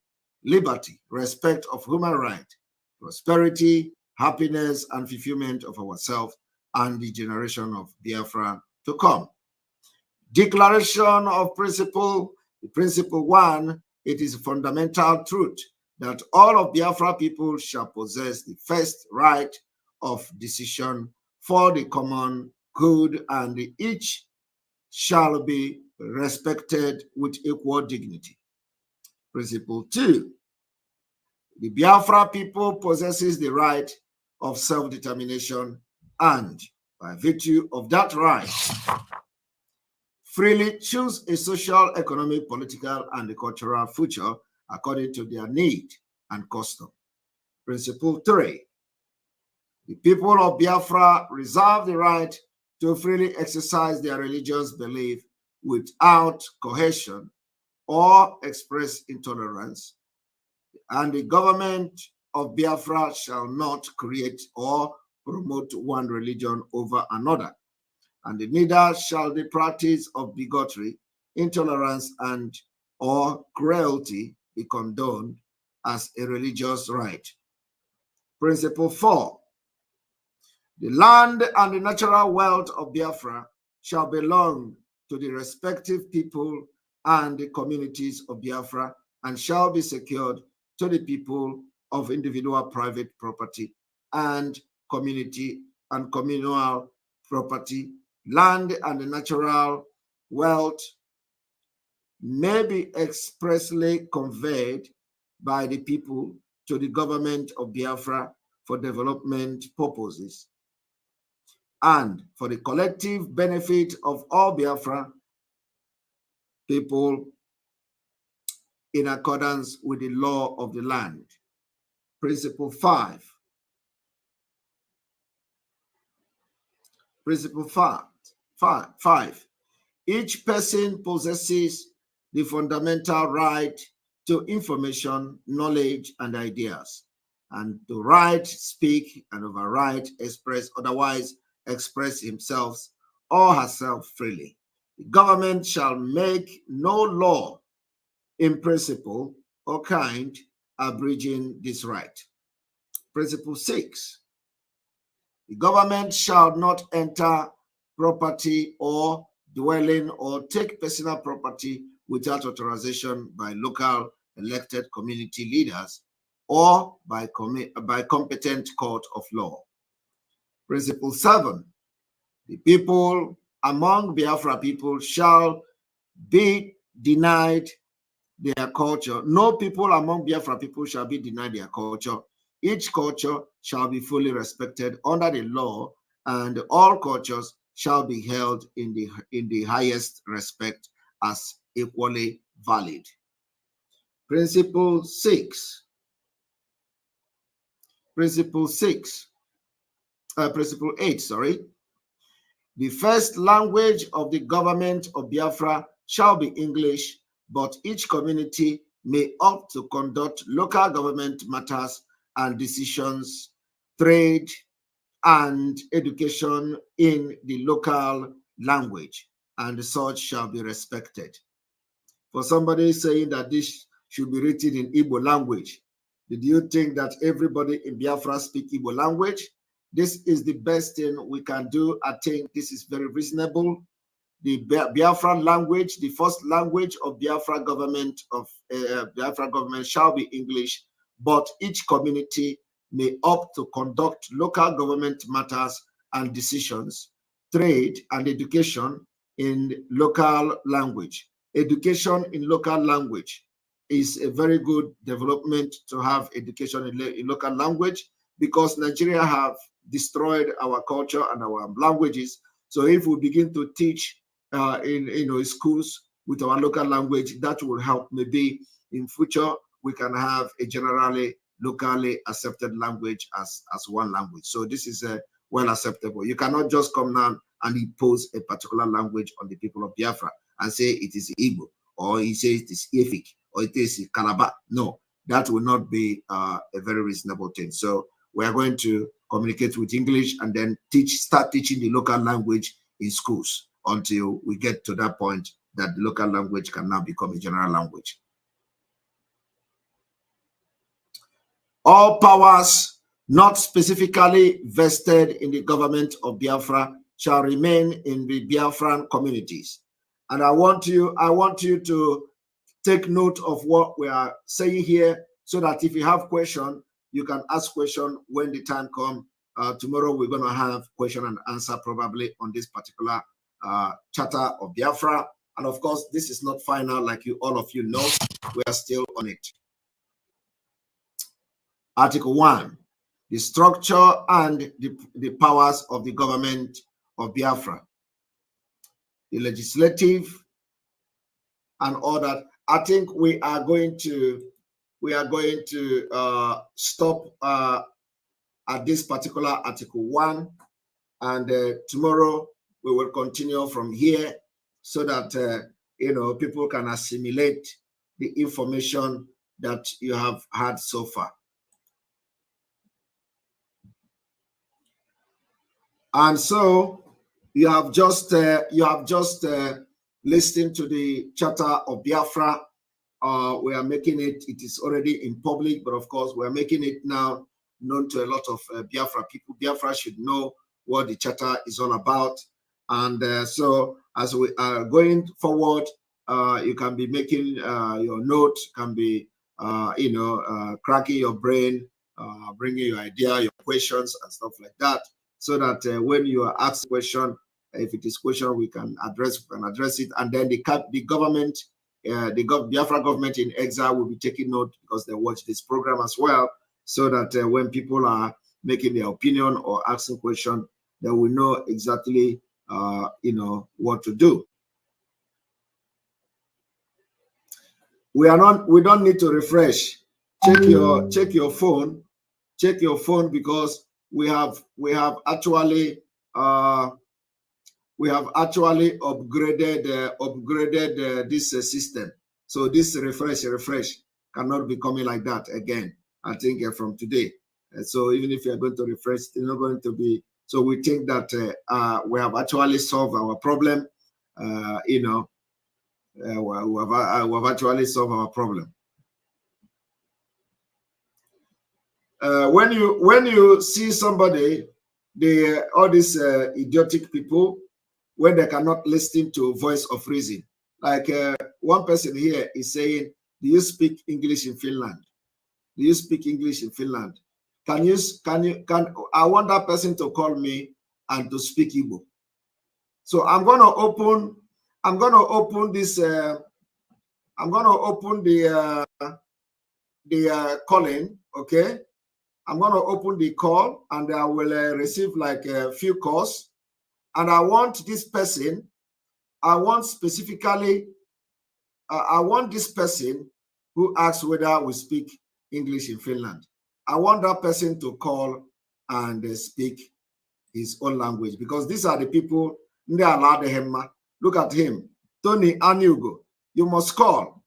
liberty, respect of human rights, prosperity, happiness, and fulfillment of ourselves and the generation of Biafra to come. Declaration of principle, principle 1, it is a fundamental truth that all of Biafra people shall possess the first right of decision for the common good, and each shall be respected with equal dignity. Principle 2, the Biafra people possesses the right of self-determination and by virtue of that right, freely choose a social, economic, political, and cultural future according to their need and custom. Principle 3, the people of Biafra reserve the right to freely exercise their religious belief without coercion or express intolerance, and the government of Biafra shall not create or promote one religion over another. and neither shall the practice of bigotry, intolerance, and or cruelty be condoned as a religious right. Principle 4. The land and the natural wealth of Biafra shall belong to the respective people and the communities of Biafra and shall be secured to the people of individual private property and community and communal property. Land and the natural wealth may be expressly conveyed by the people to the government of Biafra for development purposes and for the collective benefit of all Biafra people in accordance with the law of the land. Principle 5. Principle 5. Each person possesses the fundamental right to information, knowledge, and ideas, and to write, speak, and overwrite, express, otherwise express himself or herself freely. The government shall make no law in principle or kind abridging this right. Principle 6. The government shall not enter property or dwelling or take personal property without authorization by local elected community leaders or by competent court of law. Principle 7. The people among Biafra people shall be denied their culture. No people among Biafra people shall be denied their culture. Each culture shall be fully respected under the law, and all cultures shall be held in the highest respect as equally valid. Principle 6. Principle 8, sorry. The first language of the government of Biafra shall be English, but each community may opt to conduct local government matters and decisions, trade, and education in the local language, and such shall be respected. For somebody saying that this should be written in Igbo language, did you think that everybody in Biafra speak Igbo language? This is the best thing we can do. I think this is very reasonable. The Biafran language, the first language of Biafra government shall be English, but each community may opt to conduct local government matters and decisions, trade and education in local language. Education in local language is a very good development to have education in local language, because Nigeria have destroyed our culture and our languages. So if we begin to teach in schools with our local language, that will help. Maybe in future we can have a generally locally accepted language as one language. So this is well acceptable. You cannot just come down and impose a particular language on the people of Biafra and say it is Igbo, or he says it is Efik, or it is Calabar. No, that will not be a very reasonable thing. So we are going to communicate with English and then start teaching the local language in schools until we get to that point that the local language can now become a general language. All powers not specifically vested in the government of Biafra shall remain in the Biafran communities. And I want you to take note of what we are saying here, so that if you have question, you can ask question when the time comes. Tomorrow we're going to have question and answer probably on this particular Charter of Biafra. And of course, this is not final, like all of you know. We are still on it. Article 1, the structure and the powers of the government of Biafra, the legislative and all that. I think we are going to stop at this particular Article 1, and tomorrow we will continue from here, so that people can assimilate the information that you have had so far. And so You have just listened to the Charter of Biafra. We are making it. It is already in public, but of course, we are making it now known to a lot of Biafra people. Biafra should know what the charter is all about. And so, as we are going forward, you can be making your notes, can be cracking your brain, bringing your idea, your questions, and stuff like that, so that when you are asked a question, if it is question we can address it, and then the government, the Biafra government in exile will be taking note because they watch this program as well, so that when people are making their opinion or asking question, they will know exactly what to do. We don't need to refresh. Check your phone. Check your phone, because we have actually upgraded this system. So this refresh cannot be coming like that again, I think, from today. So even if you are going to refresh, it's not going to be. So we think that we have actually solved our problem. We have actually solved our problem. When you see somebody, all these idiotic people, when they cannot listen to voice of reason, like one person here is saying, "Do you speak English in Finland? Do you speak English in Finland? Can I want that person to call me and to speak Igbo?" So I'm gonna open this. I'm gonna open the calling. Okay. I'm going to open the call, and I will receive like a few calls. And I want this person, I want specifically, I want this person who asks whether we speak English in Finland. I want that person to call and speak his own language, because these are the people. Look at him, Tony Aniugo. You must call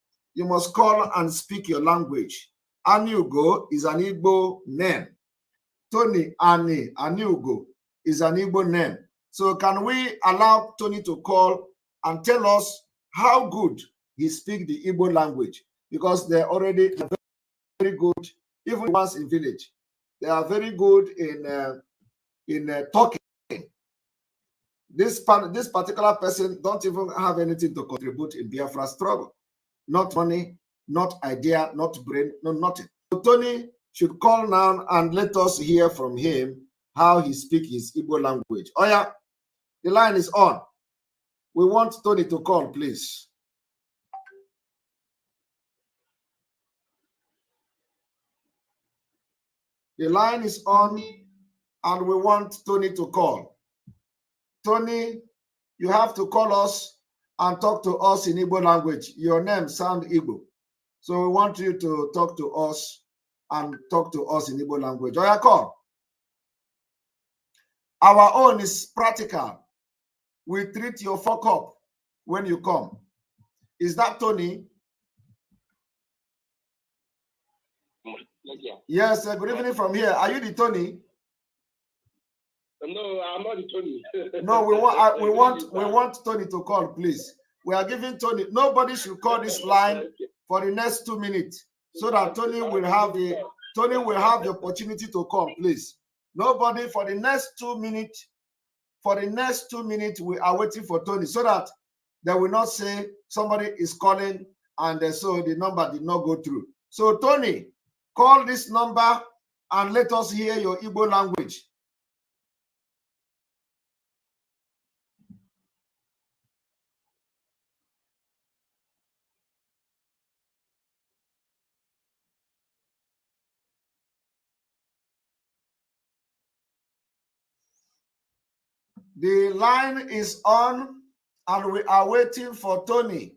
and speak your language. Aniugo is an Igbo name. Tony Aniugo is an Igbo name. So can we allow Tony to call and tell us how good he speaks the Igbo language? Because they're already very good, even once in village. They are very good in talking. This particular person don't even have anything to contribute in Biafra struggle. Not money, not idea, not brain, no nothing. So Tony should call now and let us hear from him how he speaks his Igbo language. Oh yeah, the line is on. We want Tony to call, please. The line is on, and we want Tony to call. Tony, you have to call us and talk to us in Igbo language. Your name sounds Igbo. So we want you to talk to us and talk to us in Igbo language. Oh yeah, call. Our own is practical. We treat your fuck up when you come. Is that Tony? Yes, good evening from here. Are you the Tony? No, I'm not the Tony. No, we want Tony to call, please. We are giving Tony. Nobody should call this line for the next 2 minutes, so that Tony will have the opportunity to call, please. Nobody for the next 2 minutes. For the next 2 minutes, we are waiting for Tony, so that they will not say somebody is calling and so the number did not go through. So Tony, call this number and let us hear your Igbo language. The line is on, and we are waiting for Tony.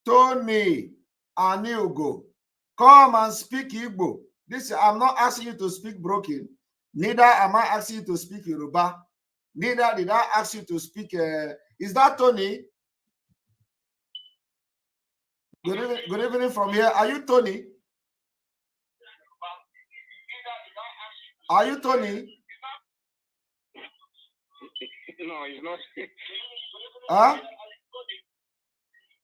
Tony Aniugo, come and speak Igbo. I'm not asking you to speak broken. Neither am I asking you to speak Yoruba. Neither did I ask you to speak. Is that Tony? Good evening from here. Are you Tony? Are you Tony? No, he's not. Huh?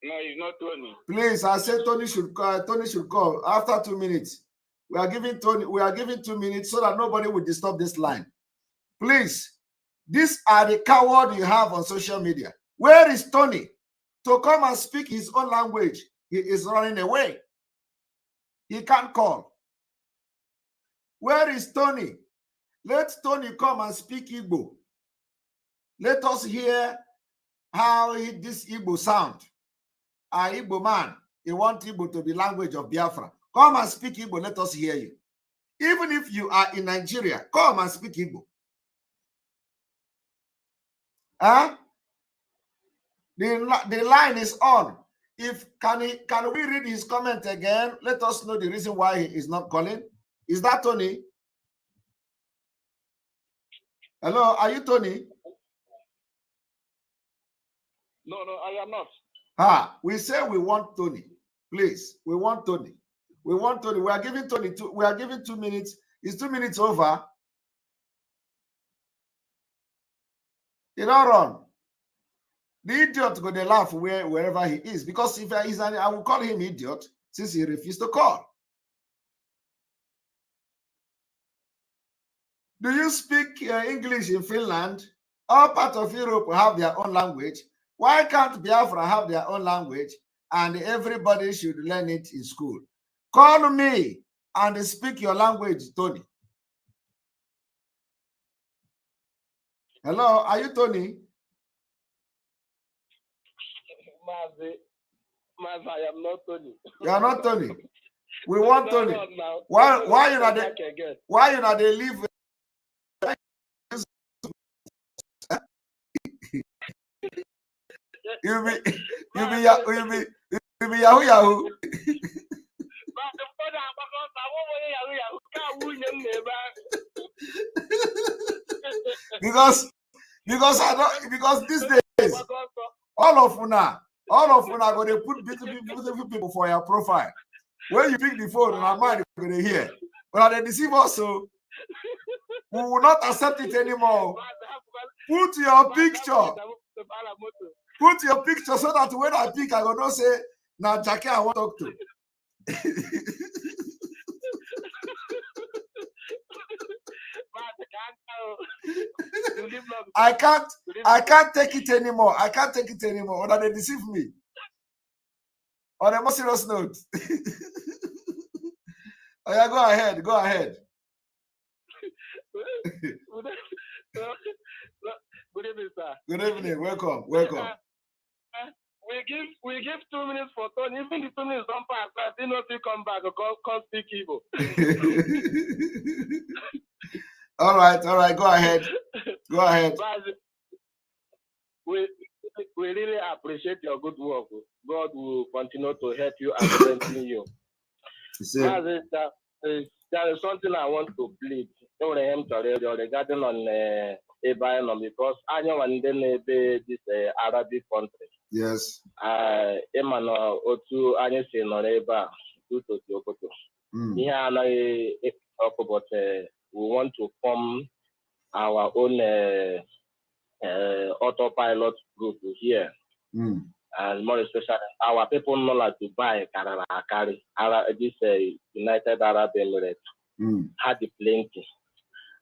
No, he's not Tony. Please, I said Tony should call. Tony should call after 2 minutes. We are giving 2 minutes so that nobody will disturb this line. Please, these are the cowards you have on social media. Where is Tony to come and speak his own language? He is running away. He can't call. Where is Tony? Let Tony come and speak Igbo. Let us hear how this Igbo sound. An Igbo man, he wants Igbo to be language of Biafra. Come and speak Igbo, let us hear you. Even if you are in Nigeria, come and speak Igbo. Huh? The line is on. Can we read his comment again? Let us know the reason why he is not calling. Is that Tony? Hello, are you Tony? No, I am not. We say we want Tony. Please, we want Tony. We want Tony. We are giving Tony we are giving 2 minutes. Is 2 minutes over? You don't run. The idiot go to laugh wherever he is, because if I will call him idiot since he refused to call. Do you speak English in Finland? All parts of Europe have their own language. Why can't Biafra have their own language and everybody should learn it in school? Call me and speak your language, Tony. Hello, are you Tony? Mazi, I am not Tony. You are not Tony. We want Tony. Why you not they live? You be Yahoo. because these days all of una go to put beautiful people for your profile. When you pick the phone, our mind is going to hear. But they deceive us, so we will not accept it anymore. Put your picture. Put your picture so that when I pick, I will not say, now Jackie, I want to talk to. I can't take it anymore. I can't take it anymore. Or that they deceive me. On a more serious note. Oh, yeah, go ahead. Go ahead. Good evening, sir. Good evening. Welcome. Welcome. We give 2 minutes for Tony. Even the 2 minutes don't pass, I did not come back or call speak Igbo. All right. Go ahead. Go ahead. We really appreciate your good work. God will continue to help you and strengthen you. There is something I want to plead regarding on because I know one day this Arabic country. Yes. Emmanuel Otu Anyasi Noreba to Yokoto. But we want to form our own autopilot group here. And more especially, our people know how to buy this United Arab Emirates had the plenty.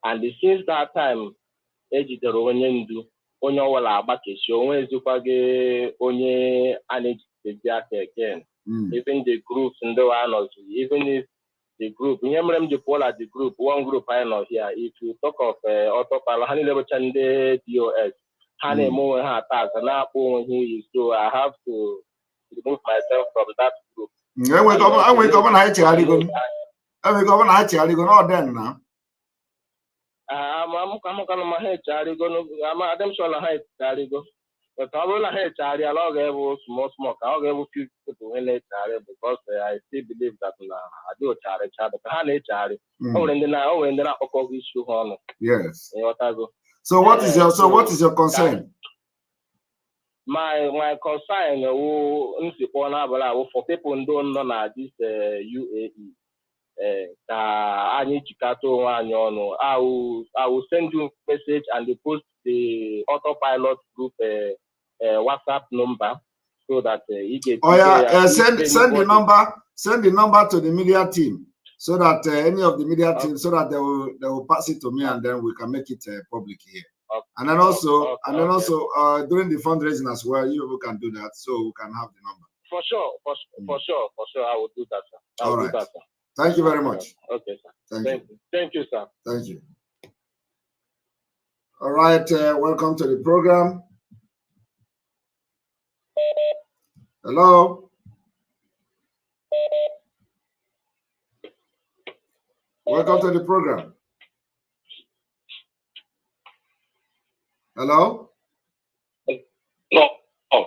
And since that time, ejidere onye ndu onye ọwụla agbakesi onwe ezikwage onye anaghị aka again. Even the groups ndị wa anọzi, even if the group ihe mere m ji pụọla the group, one group I know here, if you talk of autopilot ha niile bụcha ndị DOS ha na-eme onwe ha attack na-akpọ onwe ha iyi, so I have to remove myself from that group. Enwe gọvanọ ha chegharịgo n'ọdịn na I'm going to show you but I will have a lot of small smoke. I'll give a few people in it because I still believe that I do charity, but I need charity. And then I issue on. Yes. So what is your concern? My concern for people who don't know this UAE. I will send you a message and post the autopilot group WhatsApp number so that he can. Oh yeah, send the number to the media team so that any of the media team, so that they will pass it to me, and then we can make it public here. Okay. And then also, during the fundraising as well, you can do that, so we can have the number. For sure, I will do that, sir. All right. Thank you very much. Okay, sir. Thank you, sir. Thank you. All right, welcome to the program. Hello. Welcome to the program. Hello. No. Oh.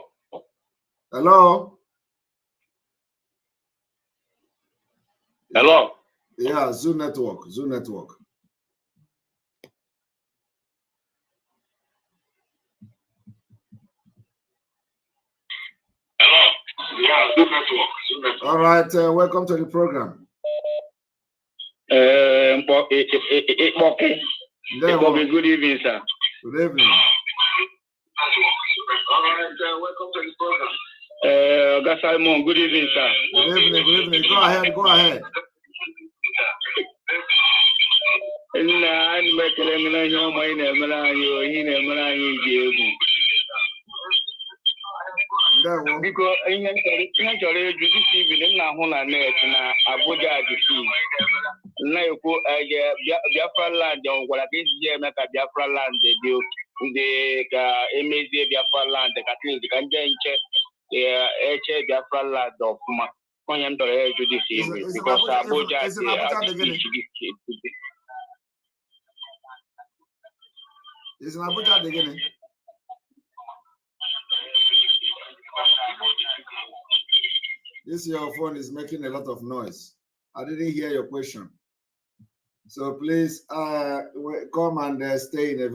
Hello. Hello. Yeah, Zoom network. All right, welcome to the program. Okay. Good evening, sir. Good evening. All right, welcome to the program. Simon, good evening, sir. Good evening. Go ahead. Because in Abuja, Biafraland, what I did here, make a Biafraland, the Biafraland, the Catholic, the Biafraland of because Abuja is in Abuja beginning. This your phone is making a lot of noise. I didn't hear your question. So please come and stay in a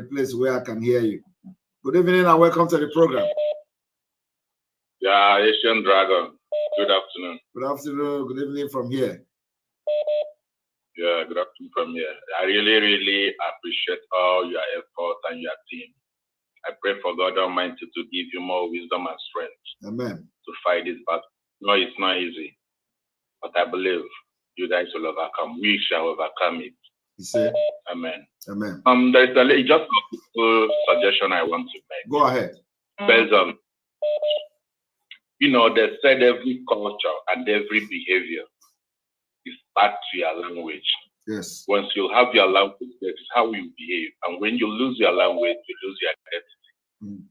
place where I can hear you. Good evening and welcome to the program. Yeah, Asian Dragon. Good afternoon. Good afternoon. Good evening from here. Yeah, good afternoon from here. I really, really appreciate all your effort and your team. I pray for God Almighty to give you more wisdom and strength. Amen. To fight this battle. No, it's not easy, but I believe you guys will overcome. We shall overcome it. You say? Amen. Amen. There's just a suggestion I want to make. Go ahead. Based on, they said every culture and every behavior is back to your language. Yes. Once you have your language, that's how you behave. And when you lose your language, you lose your identity.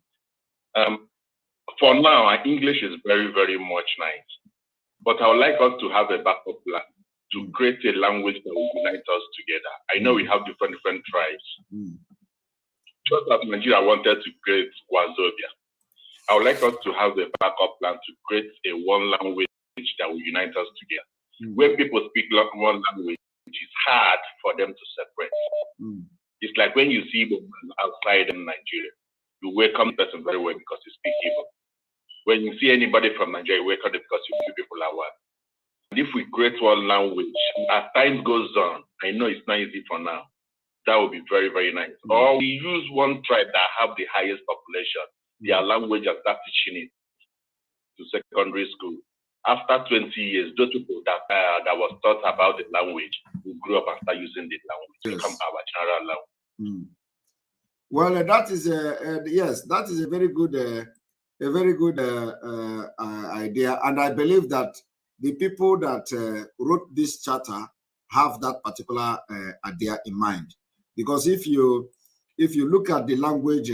For now, our English is very, very much nice. But I would like us to have a backup plan to create a language that will unite us together. I know we have different tribes. Just as Nigeria wanted to create Wazobia, I would like us to have a backup plan to create a one language that will unite us together. When people speak one language, it's hard for them to separate. It's like when you see them outside in Nigeria, you welcome the person very well because you speak Igbo. When you see anybody from Nigeria, you welcome them because you people are one. And if we create one language, as time goes on, I know it's not easy for now. That would be very, very nice. Or we use one tribe that have the highest population, their language, and start teaching it to secondary school. After 20 years, those people that was taught about the language will grow up and start using the language to become our general language. Well, that is yes, that is a very good idea, and I believe that the people that wrote this charter have that particular idea in mind. Because if you look at the language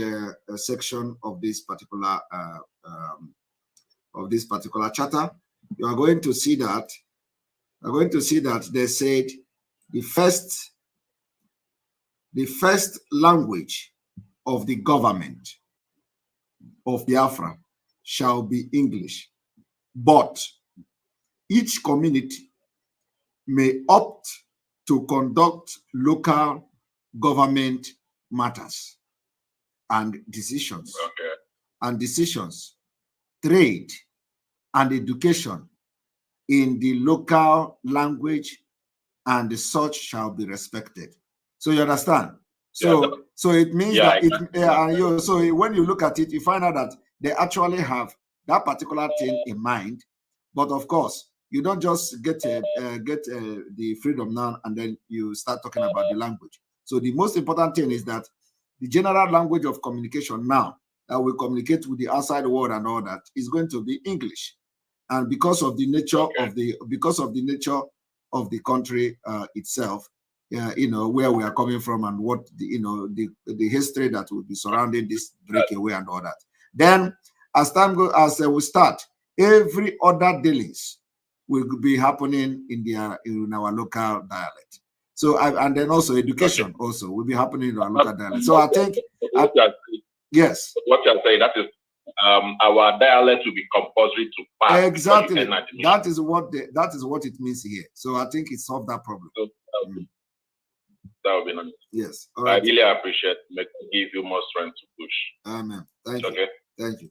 section of this particular charter, you are going to see that they said the first language of the government of Biafra shall be English, but each community may opt to conduct local government matters and decisions, trade and education in the local language, and the such shall be respected. So you understand? So it means that so when you look at it, you find out that they actually have that particular thing in mind. But of course, you don't just get the freedom now and then you start talking about the language. So the most important thing is that the general language of communication now that we communicate with the outside world and all that is going to be English. And because of the nature of the country itself, where we are coming from and what the history that will be surrounding this breakaway and all that. Then as time goes, as we start, every other dealings will be happening in our local dialect. So and then also education also will be happening in our local dialect. So I think yes. What you're saying, that is our dialect will be compulsory to pass. Exactly. That is what it means here. So I think it solved that problem. So, that would be nice. Yes. All right. I really appreciate it. Give you more strength to push. Amen. Thank you. Okay. Thank you.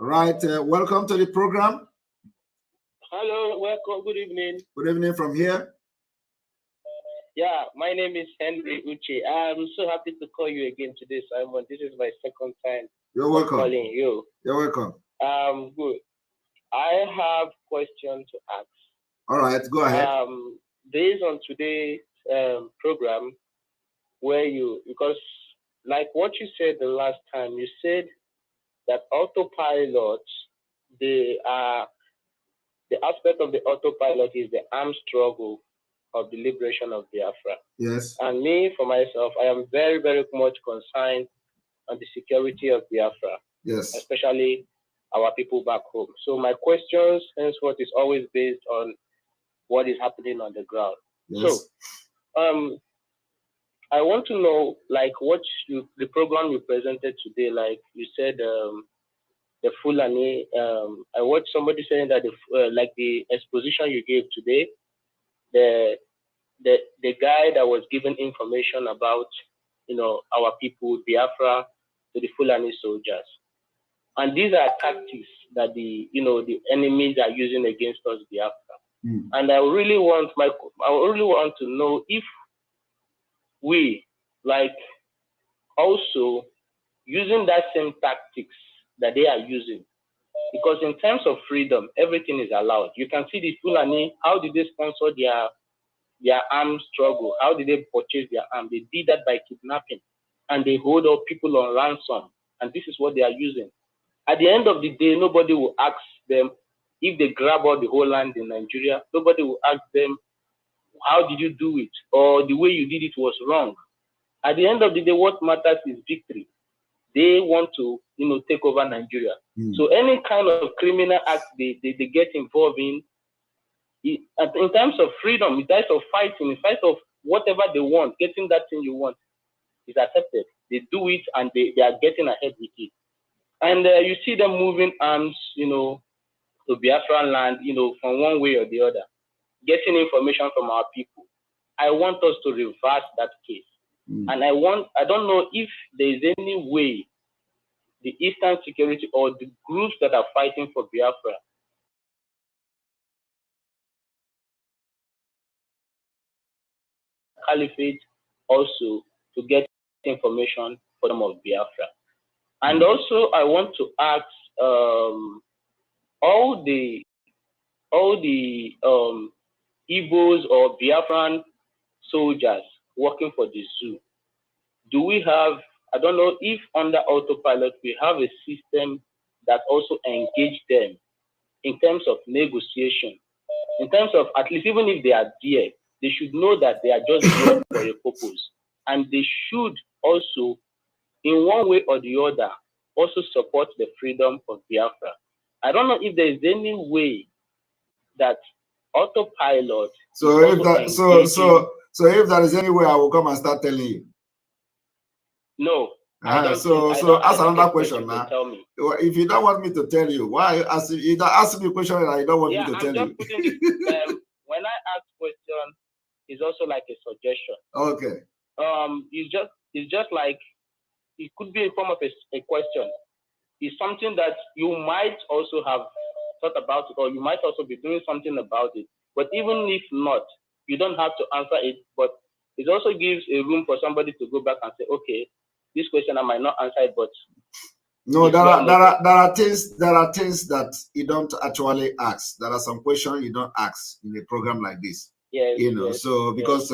All right. Welcome to the program. Hello. Welcome. Good evening. Good evening from here. Yeah, my name is Henry Uche. I'm so happy to call you again today, Simon. This is my second time. You're welcome. Calling you. You're welcome. Good. I have questions to ask. All right, go ahead. Based on today's program, because like what you said the last time, you said that autopilot, the aspect of the autopilot is the armed struggle of the liberation of Biafra. Yes. And me, for myself, I am very, very much concerned on the security of Biafra. Yes. Especially our people back home. So my questions, henceforth, is always based on what is happening on the ground. Yes. So, I want to know, like, the program you presented today, like you said, the Fulani. I watched somebody saying that the exposition you gave today, the guy that was given information about, our people, Biafra, to the Fulani soldiers. And these are tactics that the enemies are using against us, Biafra. Mm. And I really want to know if we, like, also using that same tactics that they are using. Because in terms of freedom, everything is allowed. You can see the Fulani, how did they sponsor their armed struggle? How did they purchase their arm? They did that by kidnapping. And they hold up people on ransom. And this is what they are using. At the end of the day, nobody will ask them if they grab all the whole land in Nigeria. Nobody will ask them, how did you do it? Or the way you did it was wrong. At the end of the day, what matters is victory. They want to, take over Nigeria. Mm. So any kind of criminal act they get involved in terms of freedom, in terms of fighting, in terms of whatever they want, getting that thing you want is accepted. They do it and they are getting ahead with it. And you see them moving arms, to Biafraland, from one way or the other, getting information from our people. I want us to reverse that case. Mm. And I don't know if there is any way the Eastern Security or the groups that are fighting for Biafra Caliphate also to get information for them of Biafra. And also, I want to ask all the Igbos or Biafran soldiers working for the zoo. Do we have, I don't know if under autopilot we have a system that also engage them in terms of negotiation, in terms of at least even if they are there, they should know that they are just there for a purpose. And they should also, in one way or the other, also support the freedom of Biafra. I don't know if there is any way that autopilot. So if there is any way, I will come and start telling you. No. So ask another question now. Tell me. If you don't want me to tell you, why ask me a question that you don't want me to tell you? When I ask questions, it's also like a suggestion. Okay. It's just like it could be in form of a question. It's something that you might also have thought about it, or you might also be doing something about it. But even if not, you don't have to answer it, but it also gives a room for somebody to go back and say, okay, this question I might not answer it, but no, there are things that you don't actually ask. There are some questions you don't ask in a program like this. Yes, you know, yes, so because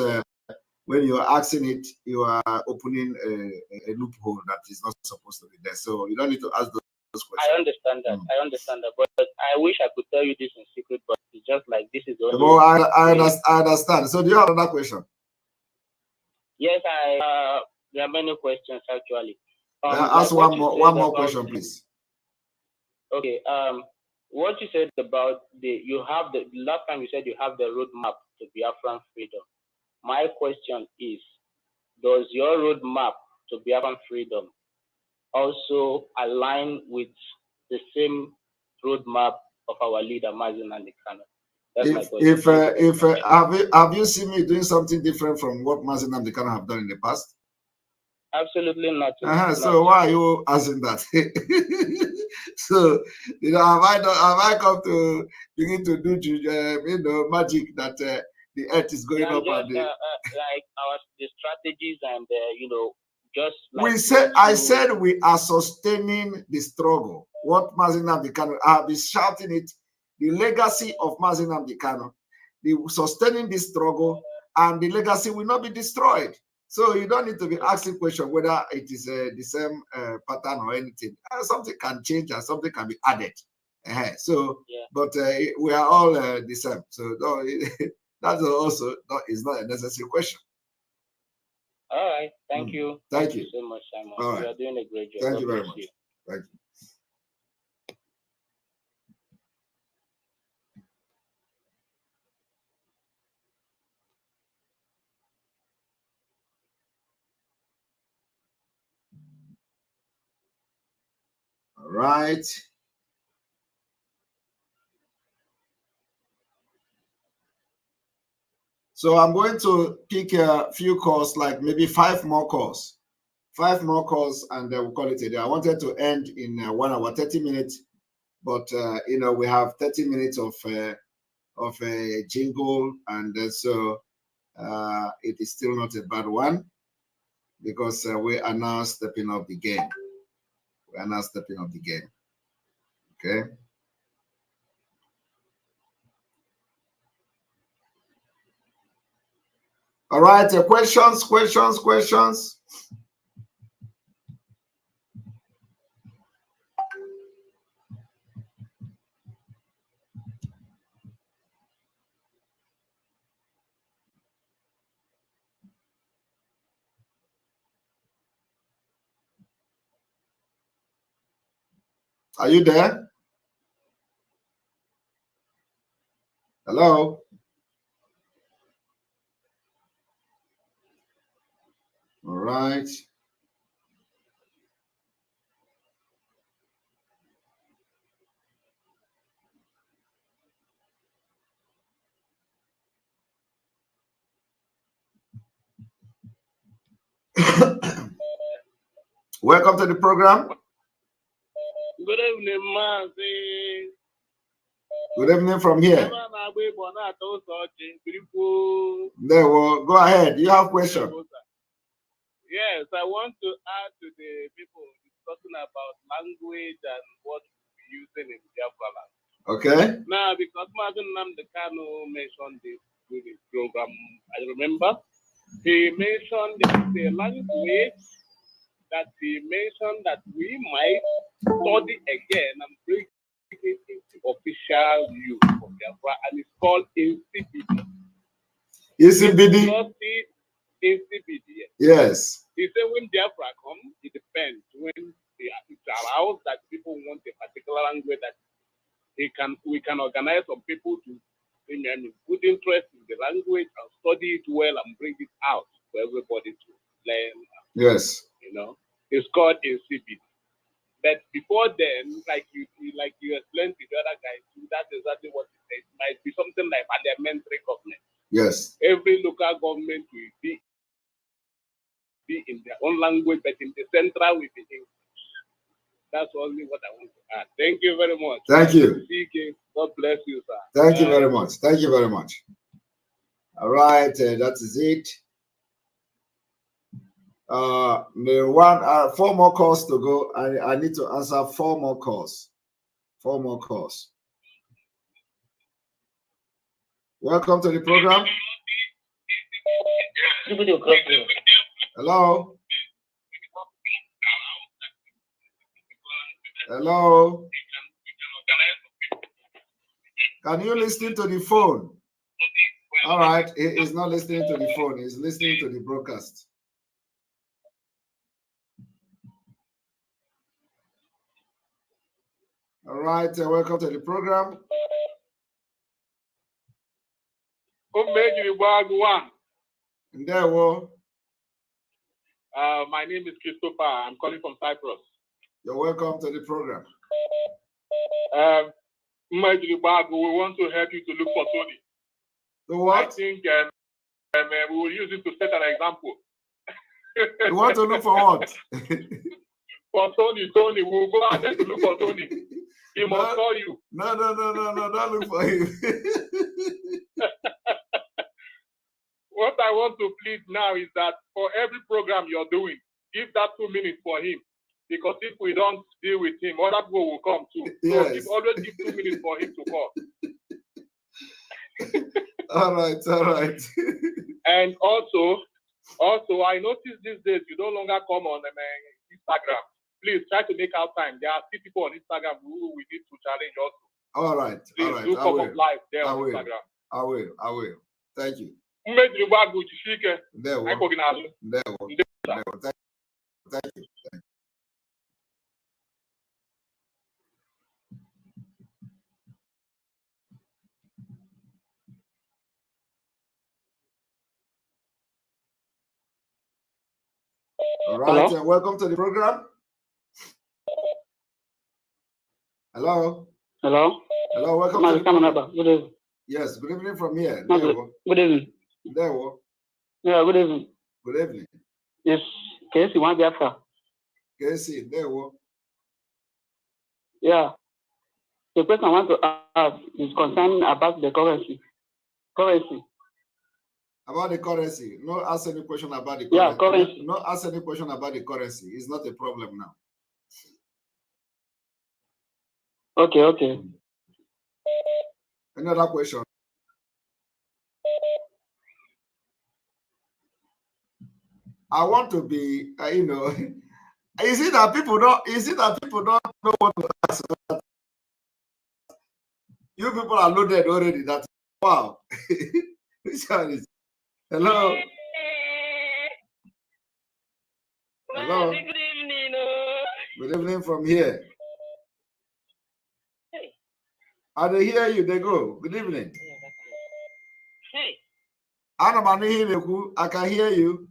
when you are asking it, you are opening a loophole that is not supposed to be there. So you don't need to ask those questions. I understand that. I understand that. But I wish I could tell you this in secret, but it's just like this is the only. Well, I understand. So do you have another question? Yes, there are many questions actually. Ask like one more question, please. Okay. What you said about the last time you said you have the roadmap to Biafran freedom. My question is, does your roadmap to Biafran freedom also align with the same roadmap of our leader, Mazi Nnamdi Kanu? That's my question. Have you seen me doing something different from what Mazi Nnamdi Kanu have done in the past? Absolutely not. So why are you asking that? So have I come to begin to do magic that the earth is going up and like the strategies and just like I said we are sustaining the struggle. What Mazi Nnamdi Kanu, I've been shouting it, the legacy of Mazi Nnamdi Kanu, the sustaining this struggle, and the legacy will not be destroyed. So you don't need to be asking questions whether it is the same pattern or anything. Something can change and something can be added. But we are all the same. So that also is not a necessary question. All right. Thank you. Thank you so much, Simon. All right. You are doing a great job. Thank you very much. Thank you. All right. So I'm going to pick a few calls, like maybe 5 more calls. 5 more calls, and we'll call it a day. I wanted to end in 1 hour, 30 minutes, but we have 30 minutes of a jingle, and so it is still not a bad one, because we are now stepping up the game. We are now stepping up the game. Okay. All right. Questions. Are you there? Hello? All right. Welcome to the program. Good evening, Mazi. Good evening from here. There, well, go ahead. You have a question. Yes, I want to add to the people discussing about language and what we're using in Biafraland. Okay. Now, because Mazi Nnamdi Kanu mentioned this with his program, I remember he mentioned the language that he mentioned that we might study again and bring it into official use for Biafra, and it's called NCBD. NCBD. Yes. He said when Biafra comes, it depends. When it allows that people want a particular language that we can organize some people to put interest in the language and study it well and bring it out for everybody to learn. Yes. It's called NCBD. But before then, like you explained to the other guys, that's exactly what it says. It might be something like parliamentary government. Yes. Every local government will be in their own language, but in the central will be English. That's only what I want to add. Thank you very much. Thank you. CK, God bless you, sir. Thank you very much. Thank you very much. All right, that is it. Four more calls to go. I need to answer 4 more calls. 4 more calls. Welcome to the program. Hello. Hello. Can you listen to the phone? All right. He is not listening to the phone. He's listening to the broadcast. All right. Welcome to the program. My name is Christopher. I'm calling from Cyprus. You're welcome to the program. We want to help you to look for Tony. The what? I think we will use it to set an example. You want to look for what? For Tony, we will go out there to look for Tony. He must call you. No, don't look for him. What I want to plead now is that for every program you're doing, give that 2 minutes for him. Because if we don't deal with him, other people will come too. Yes. So always give 2 minutes for him to call. All right. And also, I noticed these days you no longer come on Instagram. Please try to make out time. There are still people on Instagram who we need to challenge also. All right. Please do come up live there on Instagram. I will. Thank you. Thank you. All right, Hello? welcome to the program. Hello. Hello, Welcome Mazi to the program. Good evening. Yes, good evening from here. Good evening. Yeah, good evening. Good evening. Yes, Casey, one Biafra. Casey, Yeah. The question I want to ask is concerning about the currency. About the currency. No ask any question about the currency. Yeah, currency. No ask any question about the currency. It's not a problem now. Okay. Another question. I want to be, is it that people don't know what to ask? You people are loaded already. That wow. Which one is? Hello. Hello. Good evening. Good evening from here. Hey. I they hear you. They go. Good evening. Hey. I can hear you.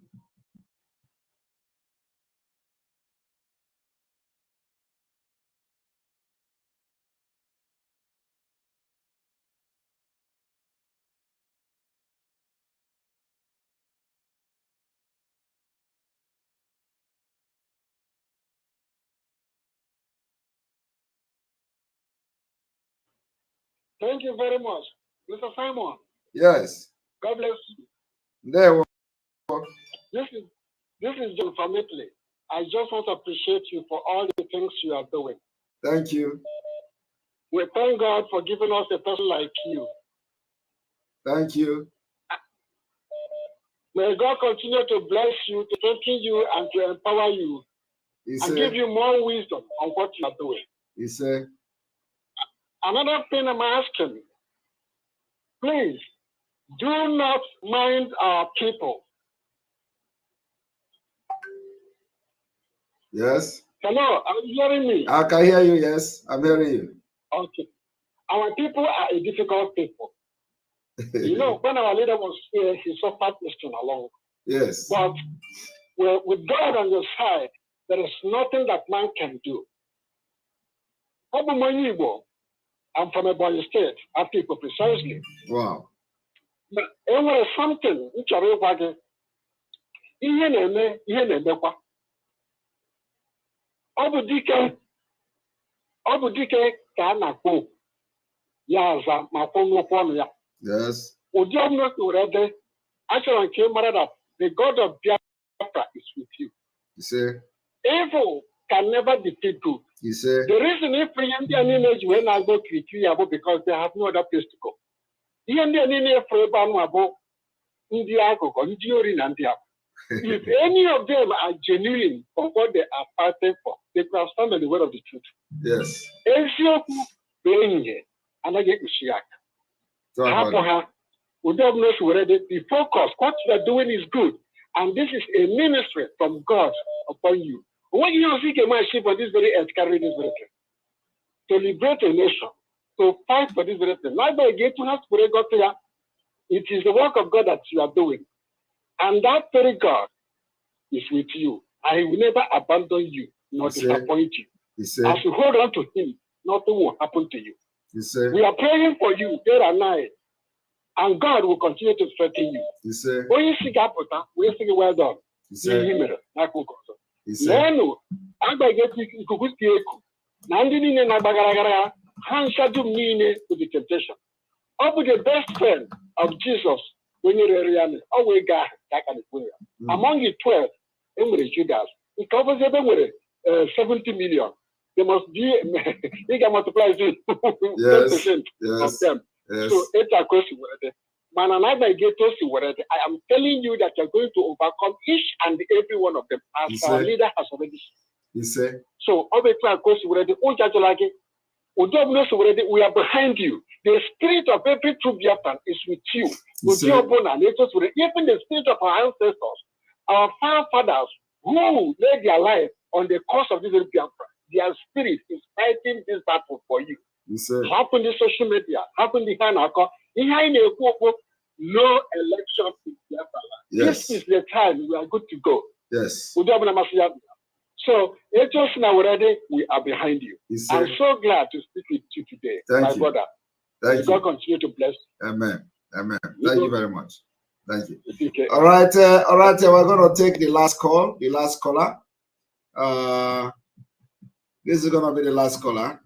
Thank you very much, Mr. Simon. Yes. God bless you. There. This is John from Italy. I just want to appreciate you for all the things you are doing. Thank you. We thank God for giving us a person like you. Thank you. May God continue to bless you, to strengthen you, and to empower you, and give you more wisdom on what you are doing. He said. Another thing I'm asking, please do not mind our people. Yes. Hello, are you hearing me? I can hear you. Yes, I'm hearing you. Okay. Our people are a difficult people. When our leader was here, he suffered this along. Yes. But with God on your side, there is nothing that man can do. I'm from a Ebonyi state, Africa precisely. Wow. But there is something which are very ihe na-emekwa. Ọ bụ dike Obudike kana ko. Yaza makono kono ya. Yes. Udiomno urede. Actually, that the God of Biafra is with you. You see. Evil can never defeat good. You see. The reason if we Indian image when I go to Kiyabo because they have no other place to go. The Indian image for Banwabo, India go, if any of them are genuine for what they are fighting for, they can stand on the word of the truth. Yes. And I get to Shiak. The focus, what you are doing is good. And this is a ministry from God upon you. What you think a man ship on this very earth carry this very thing? To liberate a nation, to fight for this very thing. Not by get to have to go to ya. It is the work of God that you are doing. And that very God is with you. And he will never abandon you, nor disappoint you. As you hold on to him, nothing will happen to you. We are praying for you day and night. And God will continue to strengthen you. When you see Gapota, we see well done. Leno, I get you could get Nandini and Nabagaragara, Hanshadu Mine to the temptation. Up with the best friend of Jesus when you're always got that kind of way. Among the 12, Emily Judas, it covers them with 70 million. They must be, they can multiply 10% of them. So it's a question. Man, and I get to see what I am telling you that you're going to overcome each and every one of them as our leader has already said. So, obviously, of course, we are behind you. The spirit of every true Biafran is with you. Even the spirit of our ancestors, our forefathers who laid their life on the cause of this Biafra, their spirit is fighting this battle for you. Happen the social media, happen the Hanako, no election in Biafraland. This is the time we are good to go. Yes. So, just now already, we are behind you. I'm so glad to speak with you today, my brother. Thank you. God continue to bless. Amen. Amen. Thank you very much. Thank you. Okay. All right. We're going to take the last call, the last caller. This is going to be the last caller.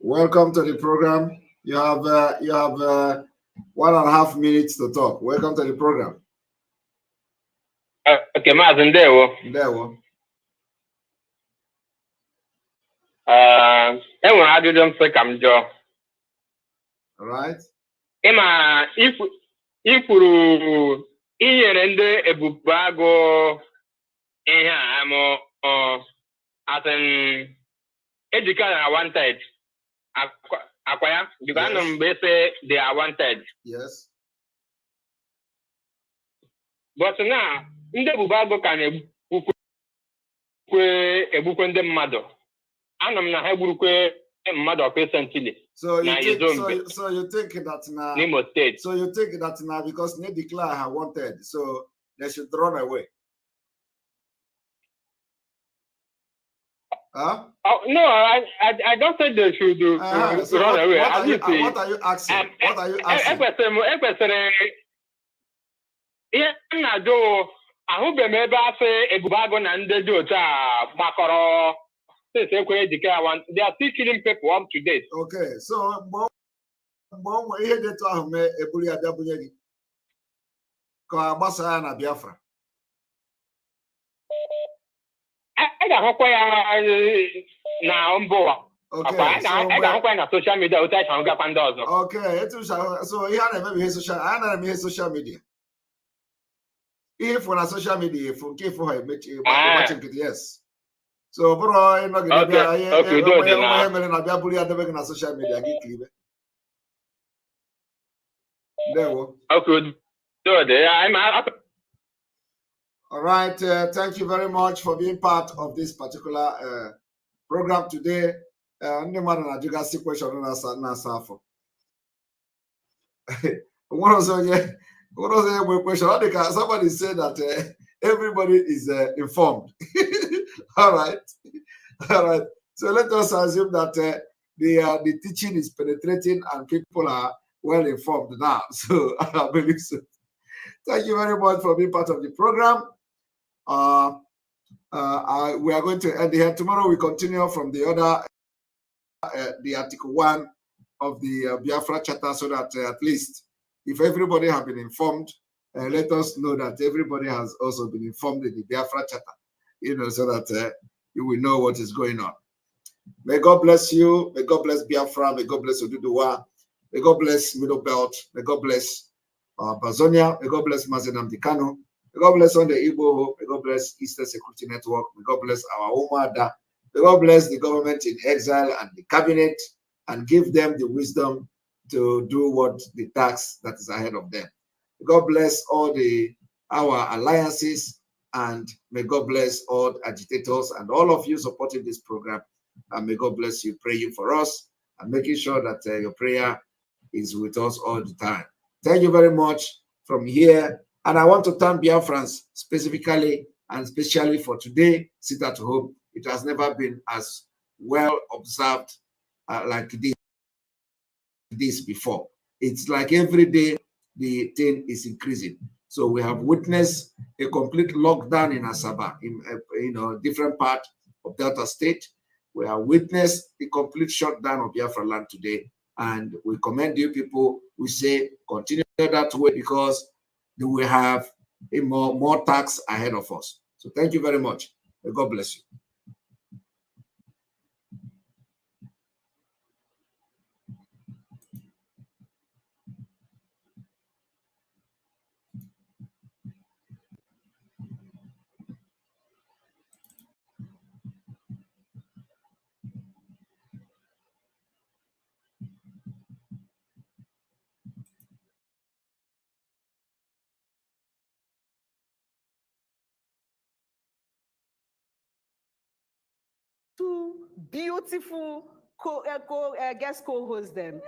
Welcome to the program. You have 1.5 minutes to talk. Welcome to the program. Okay, Mazi Ndewo. Enwere ajụjụ m sị ka m jụọ. All right. Ịma ifuru inyere ndị ebube agụ ihe a amụ asin ejika na wanted akwa ya because anọ mgbe say they are wanted. Yes. But now ndị ebube agụ ka na-egbukwe ndị mmadụ. Anọ m na ha egburukwe mmadụ recently. So you think that now Nimo State. So you think that now because they declare her wanted, so they should run away. Huh? Oh, no, I don't say they should run away. What are you asking? What are you asking? Ihe m na-ajụ ahụbeghị m ebe asị ebube agụ na ndị dị otu a gbakọrọ since ekwere ejike awa. They are still killing people up to date. Okay, so mgbe ihe dị etu ahụ mee eburu ya bịa bunye gị ka gbasa ya na Biafra. I ga-ahụkwa ya na mba ụwa. I ga-ahụkwa ya na social media otu anyị ahụgakwa ndị ọzọ. Okay, so ihe a na-emebi ihe social, a na-eme ihe social media. Ihe for na social media for nke for ha emechi watch nkịtị, yes. So bro, ịnọgide bịa ihe mere na bịa buru ya debe gị na social media gị klibe. Ndewo. Okay, all right, thank you very much for being part of this particular program today. Ndị mmadụ na-ajụgasị question na-asa afọ. One of the question, somebody said that everybody is informed. All right. So let us assume that the teaching is penetrating and people are well informed now. So I believe so. Thank you very much for being part of the program. We are going to end here. Tomorrow we continue from the other, the Article 1 of the Biafra Charter, so that at least if everybody has been informed, let us know that everybody has also been informed in the Biafra Charter, so that you will know what is going on. May God bless you. May God bless Biafra. May God bless Oduduwa. May God bless Middle Belt. May God bless Bazonia. May God bless Mazi Nnamdi Kanu. May God bless on the Igbo. May God bless Eastern Security Network. May God bless our Umada. May God bless the government in exile and the cabinet, and give them the wisdom to do what the task that is ahead of them. May God bless all our alliances, and may God bless all the agitators and all of you supporting this program. And may God bless you, praying for us and making sure that your prayer is with us all the time. Thank you very much from here. And I want to thank Biafrans specifically and especially for today, Sit at Home. It has never been as well observed like this before. It's like every day the thing is increasing. So we have witnessed a complete lockdown in Asaba, in different part of Delta State. We have witnessed the complete shutdown of Biafraland today, and we commend you people. We say continue that way, because we have more tasks ahead of us. So thank you very much. May God bless you. Two beautiful guest co-hosts them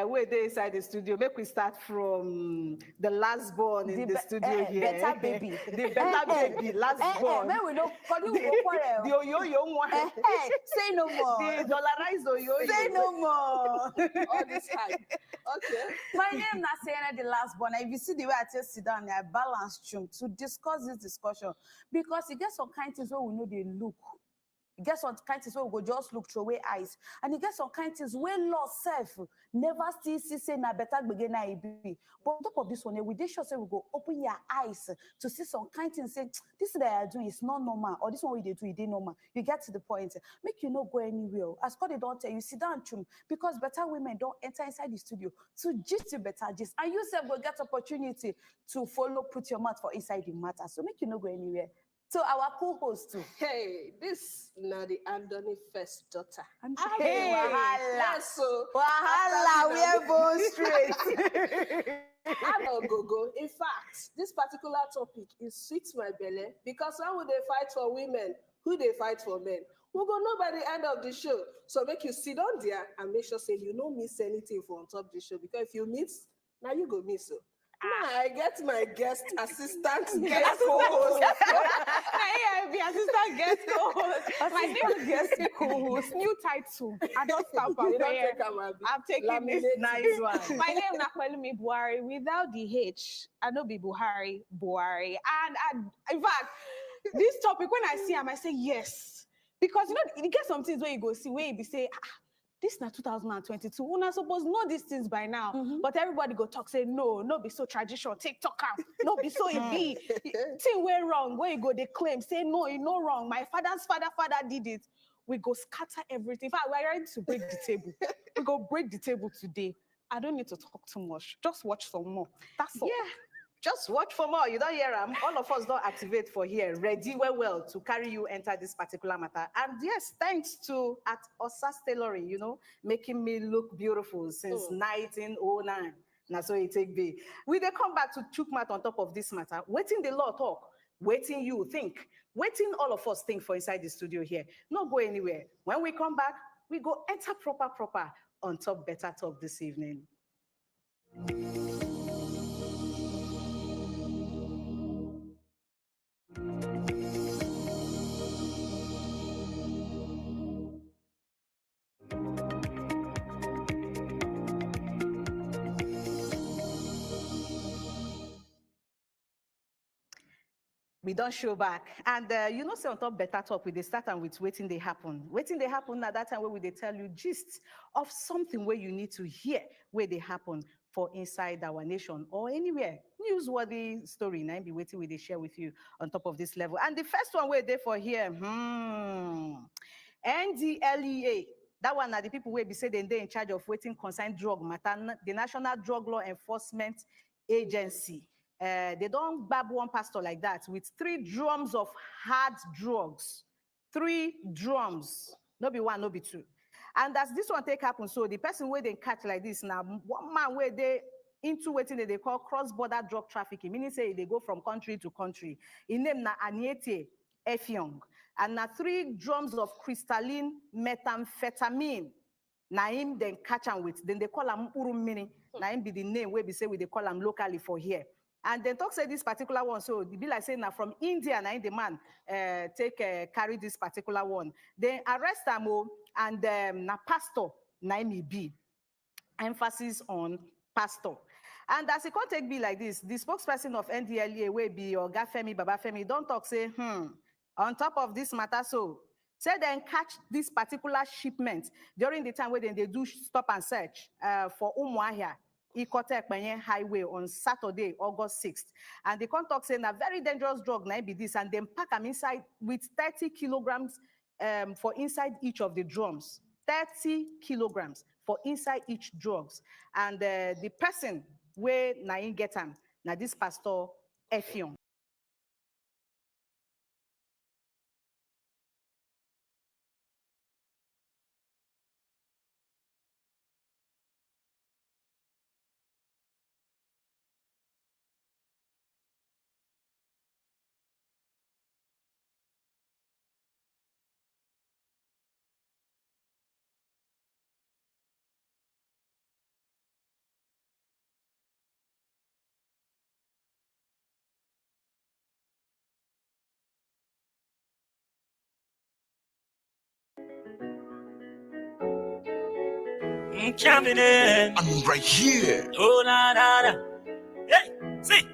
where they inside the studio. Make we start from the last born in the studio here. Better baby. The better baby, last born. When we don't call you the oyo one. Say no more. The dollarized oyo. Say no more. All this hype. Okay. My name is Sayana, the last born. If you see the way I just sit down, I balanced room to discuss this discussion, because it gets some kind of things where we know they look. You get some kind of things where we go just look through away eyes, and you get some kind of things where lost self never still see say na better begin na be. But on top of this one, we did sure say we go open your eyes to see some kind of things, say this that I are doing is not normal, or this one we do it normal. You get to the point, make you not go anywhere. As God they don't tell you, sit down chum, because better women don't enter inside the studio to gist you better gist, and you self will get opportunity to follow, put your mouth for inside the matter. So make you not go anywhere. So our co-host too. Hey, this now the Andoni first daughter. Hey, wahala. Yes, so wahala, we are born straight. Hello, Gogo. In fact, this particular topic is sweet my belly, because when would they fight for women? Who they fight for men? We'll go know by the end of the show. So make you sit on there and make sure say you don't miss anything for on top of the show, because if you miss, now you go miss. So. I get my guest assistant guest co-host. I be assistant guest co-host. My name is guest co-host. New title. I don't stop up there. I'm taking this nice one. My name is Nakwelumi Buhari. Without the H, I know be Buhari. And in fact, this topic, when I see him, I say yes. Because you get some things where you go see, where you be say, this is not 2022. We're not supposed to know these things by now. But everybody go talk, say, no be so traditional. TikTok out. No be so it be. Thing way wrong. Where you go, they claim, say, no, it's not wrong. My father's father did it. We go scatter everything. In fact, we're ready to break the table. We go break the table today. I don't need to talk too much. Just watch some more. That's all. Yeah. Just watch for more. You don't hear them. All of us don't activate for here. Ready well to carry you enter this particular matter. And yes, thanks to at Osas Tailoring, making me look beautiful since 1909. Now so it take be. We they come back to Chukmat on top of this matter. Waiting the law talk. Waiting you think. Waiting all of us think for inside the studio here. Not go anywhere. When we come back, we go enter proper on top better talk this evening. We don't show back. And you know, say on top better talk, we they start and with waiting they happen. Waiting they happen at that time where they tell you gist of something where you need to hear where they happen for inside our nation or anywhere. Newsworthy story, and I be waiting where they share with you on top of this level. And the first one we're there for here, NDLEA. That one are the people where be say they're in charge of waiting consigned drug matter, the National Drug Law Enforcement Agency. They don't grab one pastor like that with 3 drums of hard drugs. 3 drums. No be 1, no be 2. And as this one take happen, so the person where they catch like this now, one man where they into waiting that they call cross-border drug trafficking, meaning say they go from country to country. In name na Aniete Efyong. And na 3 drums of crystalline methamphetamine. Na him then catch him with. Then they call him Urumini. Na him be the name where we say we they call him locally for here. And then talk say this particular one, so the be like saying now from India, now the man carry this particular one. They arrest him and na pastor na me be. Emphasis on pastor. And as it can't take be like this, the spokesperson of NDLEA will be Oga Femi Babafemi. Don't talk say on top of this matter, so say then catch this particular shipment during the time where they do stop and search for Umuahia. Ikote Ekpenye Highway on Saturday, August 6th. And the contact saying a very dangerous drug now be this, and then pack them inside with 30 kilograms for inside each of the drums. 30 kilograms for inside each drugs. And the person where Nain get him, now this pastor Effion. Coming in. I'm right here. Oh, na, na, na. Hey, see.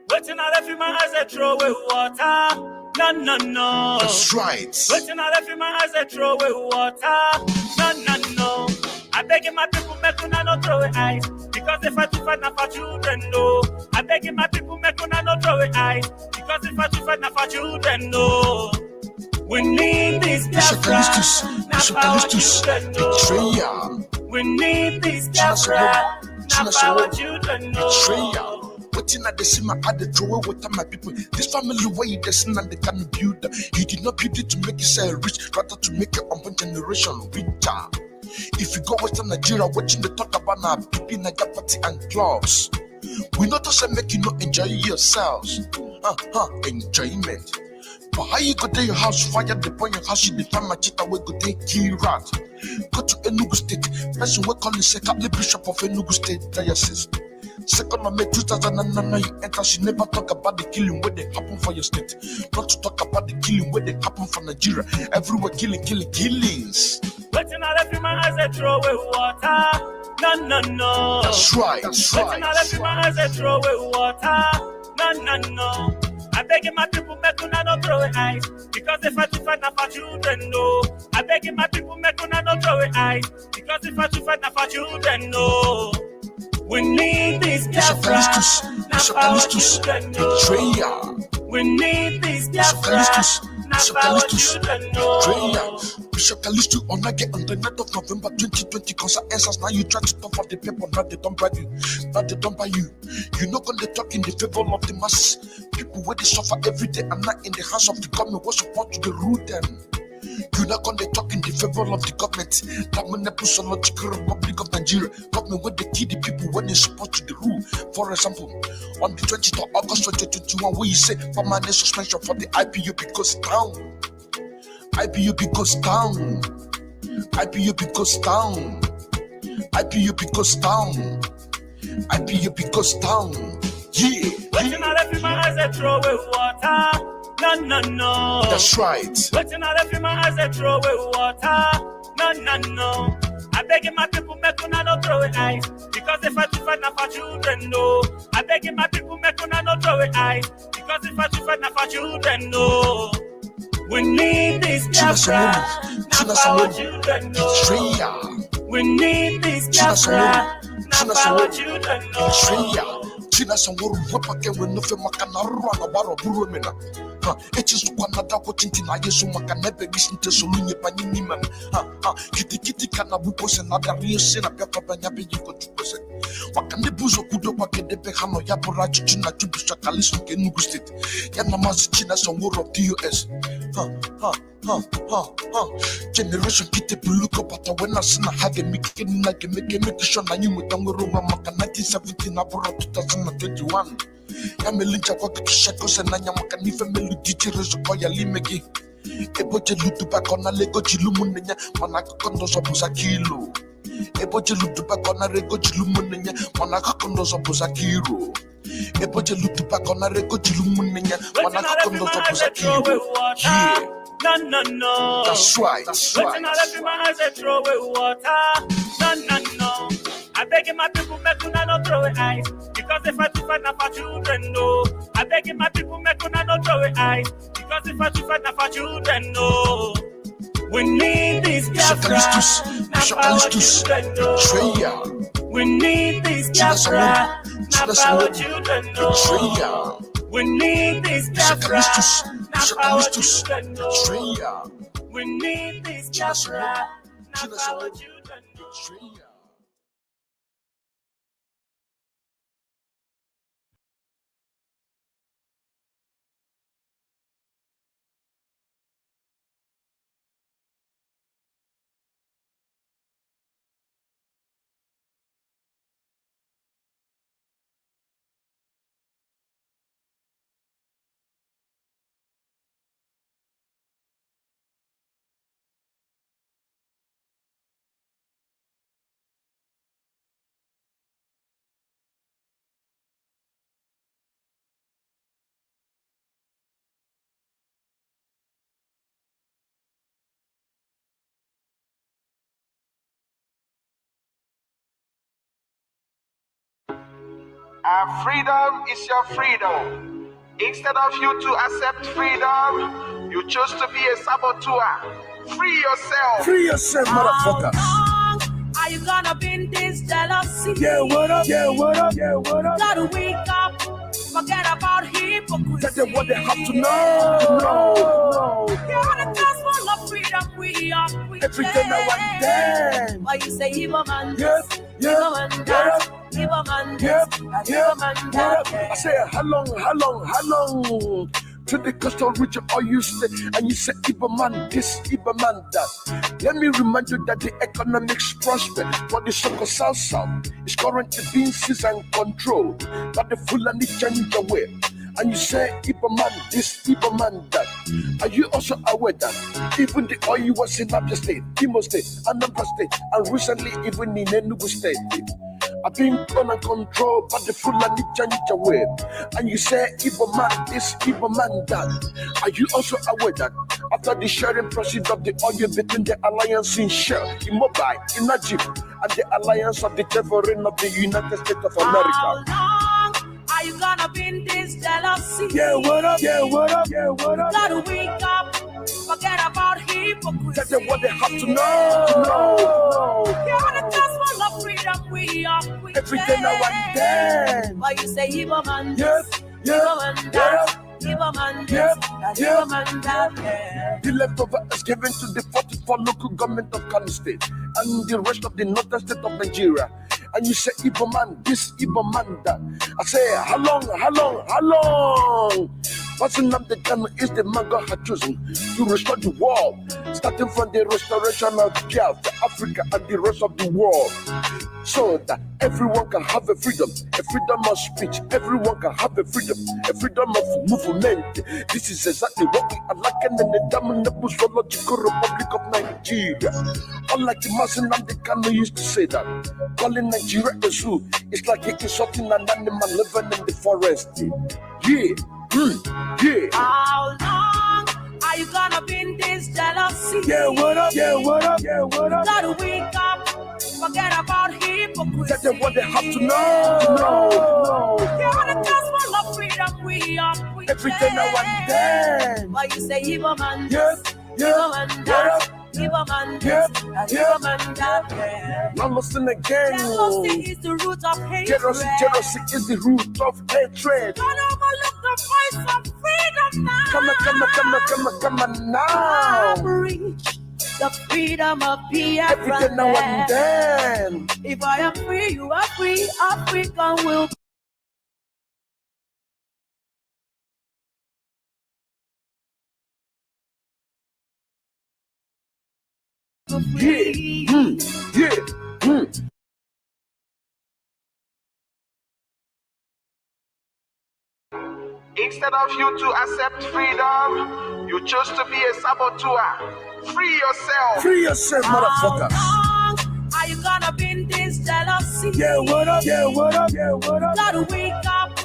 Waiting I left in my eyes, I throw away water. No, no, no. That's right. Waiting I left in my eyes, I throw away water. No, no, no. I beg my people, make una no throw away eyes. Because if I do fight, not for children, no. I beg my people, make una no throw away eyes. Because if I do fight, not for children, no. We need this Biafra. Not for our children, no. We need this Biafra. Not for our children, no. Waiting at the cinema at the drawer with my people. This family way the sin and they can build. You did not build it to make yourself rich, rather to make your own generation richer. If you go Western Nigeria, watching the talk about now, people in Nigeria party and clubs. We not just make you not enjoy yourselves. Enjoyment. But how you go to your house, fire the boy your house, you define my cheetah, we go take key rat. Go to Enugu State, person we call the second bishop of Enugu State Diocese. Second of May 2009, you enter, she never talk about the killing where they happen for your state. Not to talk about the killing where they happen for Nigeria. Everywhere killings. Waiting I left in my eyes, I throw away water. No, no, no. That's right. Waiting I left in my eyes, I throw away water. No, no, no. I beg my people, make una no throw away eyes. Because if I do fight, not for children, no. I beg my people, make una no throw away eyes. Because if I do fight, not for children, no. We need this Biafra. Not for our children, no. We need this Biafra. Not for our children, no. Bishop Kalistu on get on the night of November 2020 concert answers. Now you try to talk for the people, now they don't bribe you, now they don't buy you. You're not gonna talk in the favor of the masses. People where they suffer every day and not in the hands of the government was supposed to rule them. You're not gonna talk in the favor of the government. That Monopological Republic of Nigeria. Government where they kill the people when they supposed to the rule. For example, on the 20th of August 2021, where you say permanent suspension for the IPOB goes down. IPOB goes down. IPOB goes down. IPOB goes down. IPOB goes down. Yeah. Waiting I left in my eyes, I throw away water. No, no, no. That's right. Waiting I left in my eyes, I throw away water. No, no, no. I I beg my people, make una no throw it eyes. Because if I fight now for children, no. I beg my people, make una no throw it eyes. Because if I fight now for children, no. We need this Biafra, not for our children, no. We need this Biafra, not for our children, no. China Sanguru Wapake when Nofe Makanaru and Abaro Burumina. It is one another watching Tina Yesu Makanebe listen to Soluni Paniniman. Kitty Kanabupos and other real sin of Yapabanyabi you got to present. Wakanebuzo Kudo Pakadepehano Yaborachi China to Shakalisu Kenugustit. Yanamazi China Sanguru of the US. Generation kite puluko pata when I seen a hage making like make sure I knew with Roma Maka 1917 aboro 2021. Yamelincha kwa kitu shakos and Nanyamaka Nife Melu Ditires Koya Limegi. Eboje Lutuba Kona Lego Chilumunenya, Manaka Kondos of Buzakilo. Eboje Lutuba Kona Rego Chilumunenya, Manaka Kondos of Buzakiro. Eboje Lutuba Kona Rego Chilumunenya, Manaka Kondos of Buzakiro. Yeah. No. That's right. Waiting all up in my eyes, I throw away water. No. I beg my people, make una no throw away eyes. Because if I fight now for children, no. I beg my people, make una no throw away eyes. Because if I fight now for children, no. We need this Biafra, not for our children, no. We need this Biafra, not for our children, no. We need this Biafra, not for our children, no. We need this Biafra, not for our children, no. Freedom is your freedom. Instead of you to accept freedom, you choose to be a saboteur. Free yourself. Free yourself, motherfuckers. Are you gonna be in this jealousy? Yeah, what up? Gotta wake up, forget about hypocrisy. That's what they have to know. You're the gospel of freedom, we are free. Every day now and then. Why you say evil man? Yep. Evil man that. Evil man this. Evil man that. I say how long? To the coastal region, all you say, and you say, Iba man this, Iba man that. Let me remind you that the economics prosper for the so-called South is currently being seized and controlled by the Fulani change away. And you say, Iba man this, Iba man that. Are you also aware that even the oil was in Abia State, Imo State, Anambra State, and recently even in Enugu State are being run and controlled by the Fulani change away? And you say, Iba man this, Iba man that. Are you also aware that after the sharing proceeds of the oil between the alliance in Shell, in Mobile, in Najib, and the alliance of the Tevorin of the United States of America? How long are you gonna be in this jealousy? Yeah, what up? Gotta wake up, forget about hypocrisy. That's what they have to know. You're the gospel of freedom, we are free. Every day now and then. Why you say evil man Yep. evil man that, evil man this, evil man that. The leftover is given to the 44 local government of Kano State and the rest of the northern state of Nigeria. And you say, Ibo man this, Ibo man that. I say, how long? Mazi Nnamdi Kanu is the man God had chosen to restore the world, starting from the restoration of Biafra, Africa, and the rest of the world, so that everyone can have a freedom of speech, everyone can have a freedom of movement. This is exactly what we are lacking in the damnable zoological Republic of Nigeria. Unlike Mazi Nnamdi Kanu used to say that calling Nigeria a zoo is like insulting an animal living in the forest. Yeah. How long are you gonna be in this jealousy? Yeah, what up? Gotta wake up, Forget about hypocrisy. Tell them what they have to know. You are the gospel of freedom we are preaching. Every day now and then. Why you say Igbo man Yes, Igbo man that, Igbo man this, and Igbo man that. Now listen again. Jealousy is the root of hatred. Jealousy is the root of hatred. Don't overlook the voice of freedom now. Come on now. Reach the freedom of Biafra. Every day now and then. If I am free, you are free. Africa will be. Instead of you to accept freedom, you chose to be a saboteur. Free yourself. Free yourself, motherfucker. How long are you gonna be in this jealousy? Yeah, what up? Gotta wake up.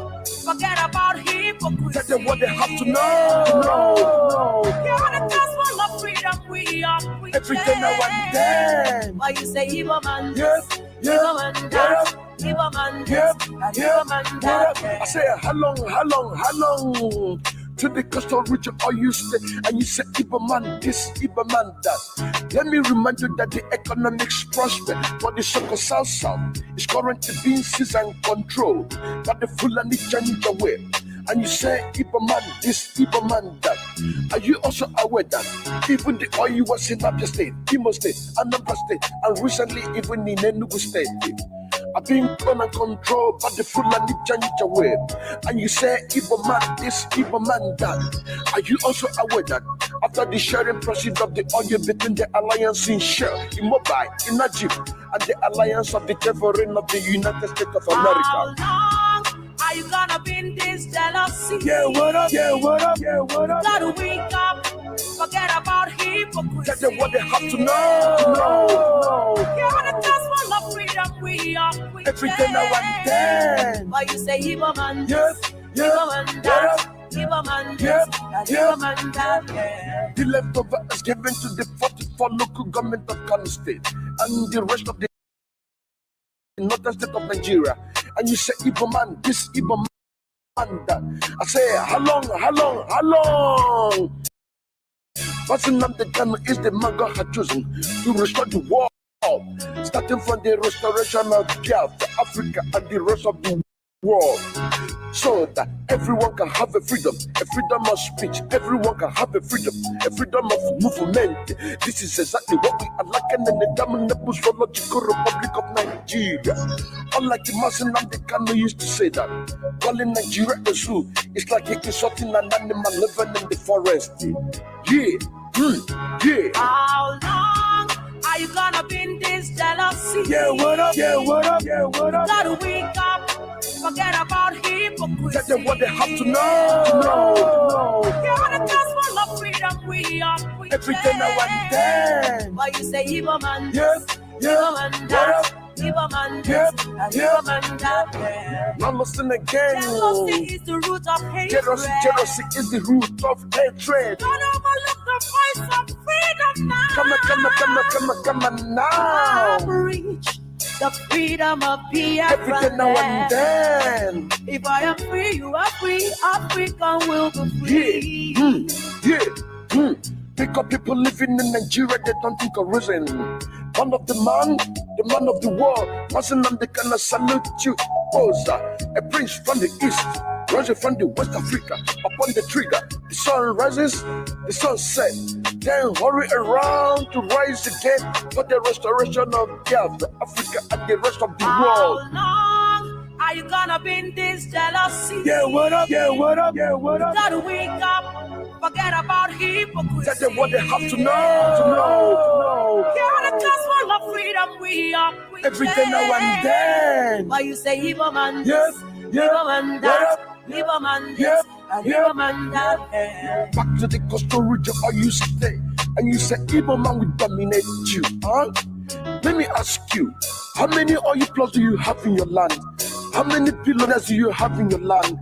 Forget about hypocrisy. Tell them what they have to know. You're the gospel of freedom we are preaching. Every day now and then. Why you say Igbo man Yes, Igbo man that, Igbo man this, and Igbo man that. I say, how long? To the coastal region, all you stay, and you say, Igbo man this, Igbo man that. Let me remind you that the economics prosper, but the so-called South is currently being seized and controlled by the Fulanisation of Nigeria. And you say, Igbo man this, Igbo man that. Are you also aware that even the oil was in Abia State, Imo State, Anambra State, and recently even in Enugu State are being run and controlled by the Fulanisation of Nigeria? And you say, Igbo man this, Igbo man that. Are you also aware that after the sharing process of the oil between the alliance in Shell, in Mobile, in Najib, and the alliance of the Sovereign of the United States of America? How long are you gonna be in this jealousy? Yeah, what up? Gotta wake up. Forget about hypocrisy. Tell them what they have to know. You're the gospel of freedom we are preaching. Every day now and then. Why you say Igbo man Yes, Igbo man that, Igbo man this, and Igbo man that. The leftover is given to the 44 local government of Kano State and the rest of the northern state of Nigeria. And you say, Igbo man this, Igbo man that. I say, how long? Mazi Nnamdi Kanu is the man God had chosen to restore the world, starting from the restoration of Biafra, Africa, and the rest of the world, so that everyone can have a freedom of speech, everyone can have a freedom of movement. This is exactly what we are lacking in the damnable zoological Republic of Nigeria. Unlike the Mazi Nnamdi Kanu used to say that calling Nigeria a zoo is like insulting an animal living in the forest. How long are you gonna be in this jealousy? Yeah, what up? Gotta wake up. Forget about hypocrisy. Tell them what they have to know. You're the gospel of freedom we are preaching. Every day now and then. Why you say Igbo man Yes, Igbo man that, Igbo man this, and Igbo man that. Now listen again. Jealousy is the root of hatred. Jealousy is the root of hatred. Don't overlook the voice of freedom now. Come on now. Reach the freedom of Biafra. Every day now and then. If I am free, you are free. Africa will be free. Pick up people living in Nigeria, they don't think of reason. One of the man of the world, Mazi Nnamdi Kanu, salute you. Posa, a prince from the east, rising from the West Africa. Upon the trigger, the sun rises, the sun sets. Then hurry around to rise again for the restoration of Biafra, Africa, and the rest of the world. How long are you gonna be in this jealousy? Yeah, what up? Gotta wake up. Forget about hypocrisy. Tell them what they have to know. You're the gospel of freedom we are preaching. Every day now and then. Why you say Igbo man Yes, Igbo man that, Igbo man this, and Igbo man that. Back to the coastal region, or you stay, and you say Igbo man will dominate you, huh? Let me ask you, how many oil plots do you have in your land? How many billionaires do you have in your land?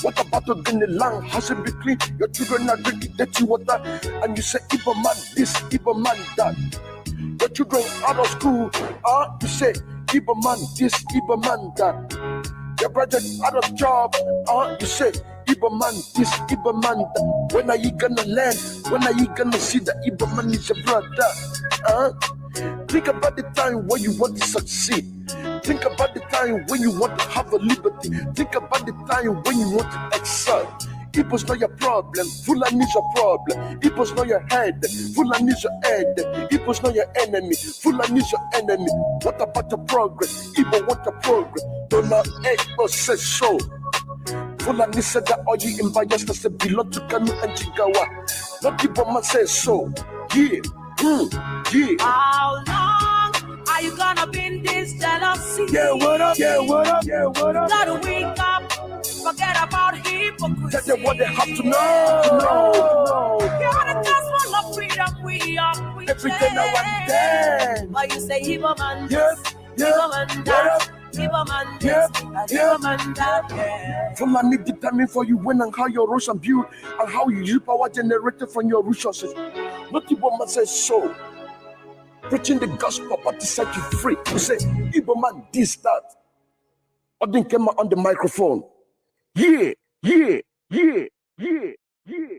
What about the land? Has it been clean? Your children are drinking dirty water, and you say Igbo man this, Igbo man that. Your children out of school, you say, Igbo man this, Igbo man that. Your brother out of job, you say, Igbo man this, Igbo man that. When are you gonna learn? When are you gonna see that Igbo man is your brother? Think about the time when you want to succeed. Think about the time when you want to have a liberty. Think about the time when you want to excel. Igbo's not your problem, Fulani's your problem. Igbo's not your head, Fulani's your head. Igbo's not your enemy, Fulani's your enemy. What about your progress? Igbo want your progress. Donald Ekpa says so. Fulani said that all you in Biafra said belong to Kanu and Jigawa. Not Igbo man says so. Yeah. Yeah. How long are you gonna be in this jealousy? Yeah, what up? Yeah, what up? Yeah, what up? Gotta wake up, forget about hypocrisy. Tell them what they have to know. You're the just one of freedom we are preaching. Every day now and then. Why you say Igbo man this, Yes, Igbo man that, Igbo man this, Igbo man that. Fulani determine for you when and how your Russian build and how you use power generated from your resources. Not Igbo man says so. Preaching the gospel about to set you free. You say, Igbo man this, that. Odin came out on the microphone. Yeah, yeah, yeah, yeah, yeah.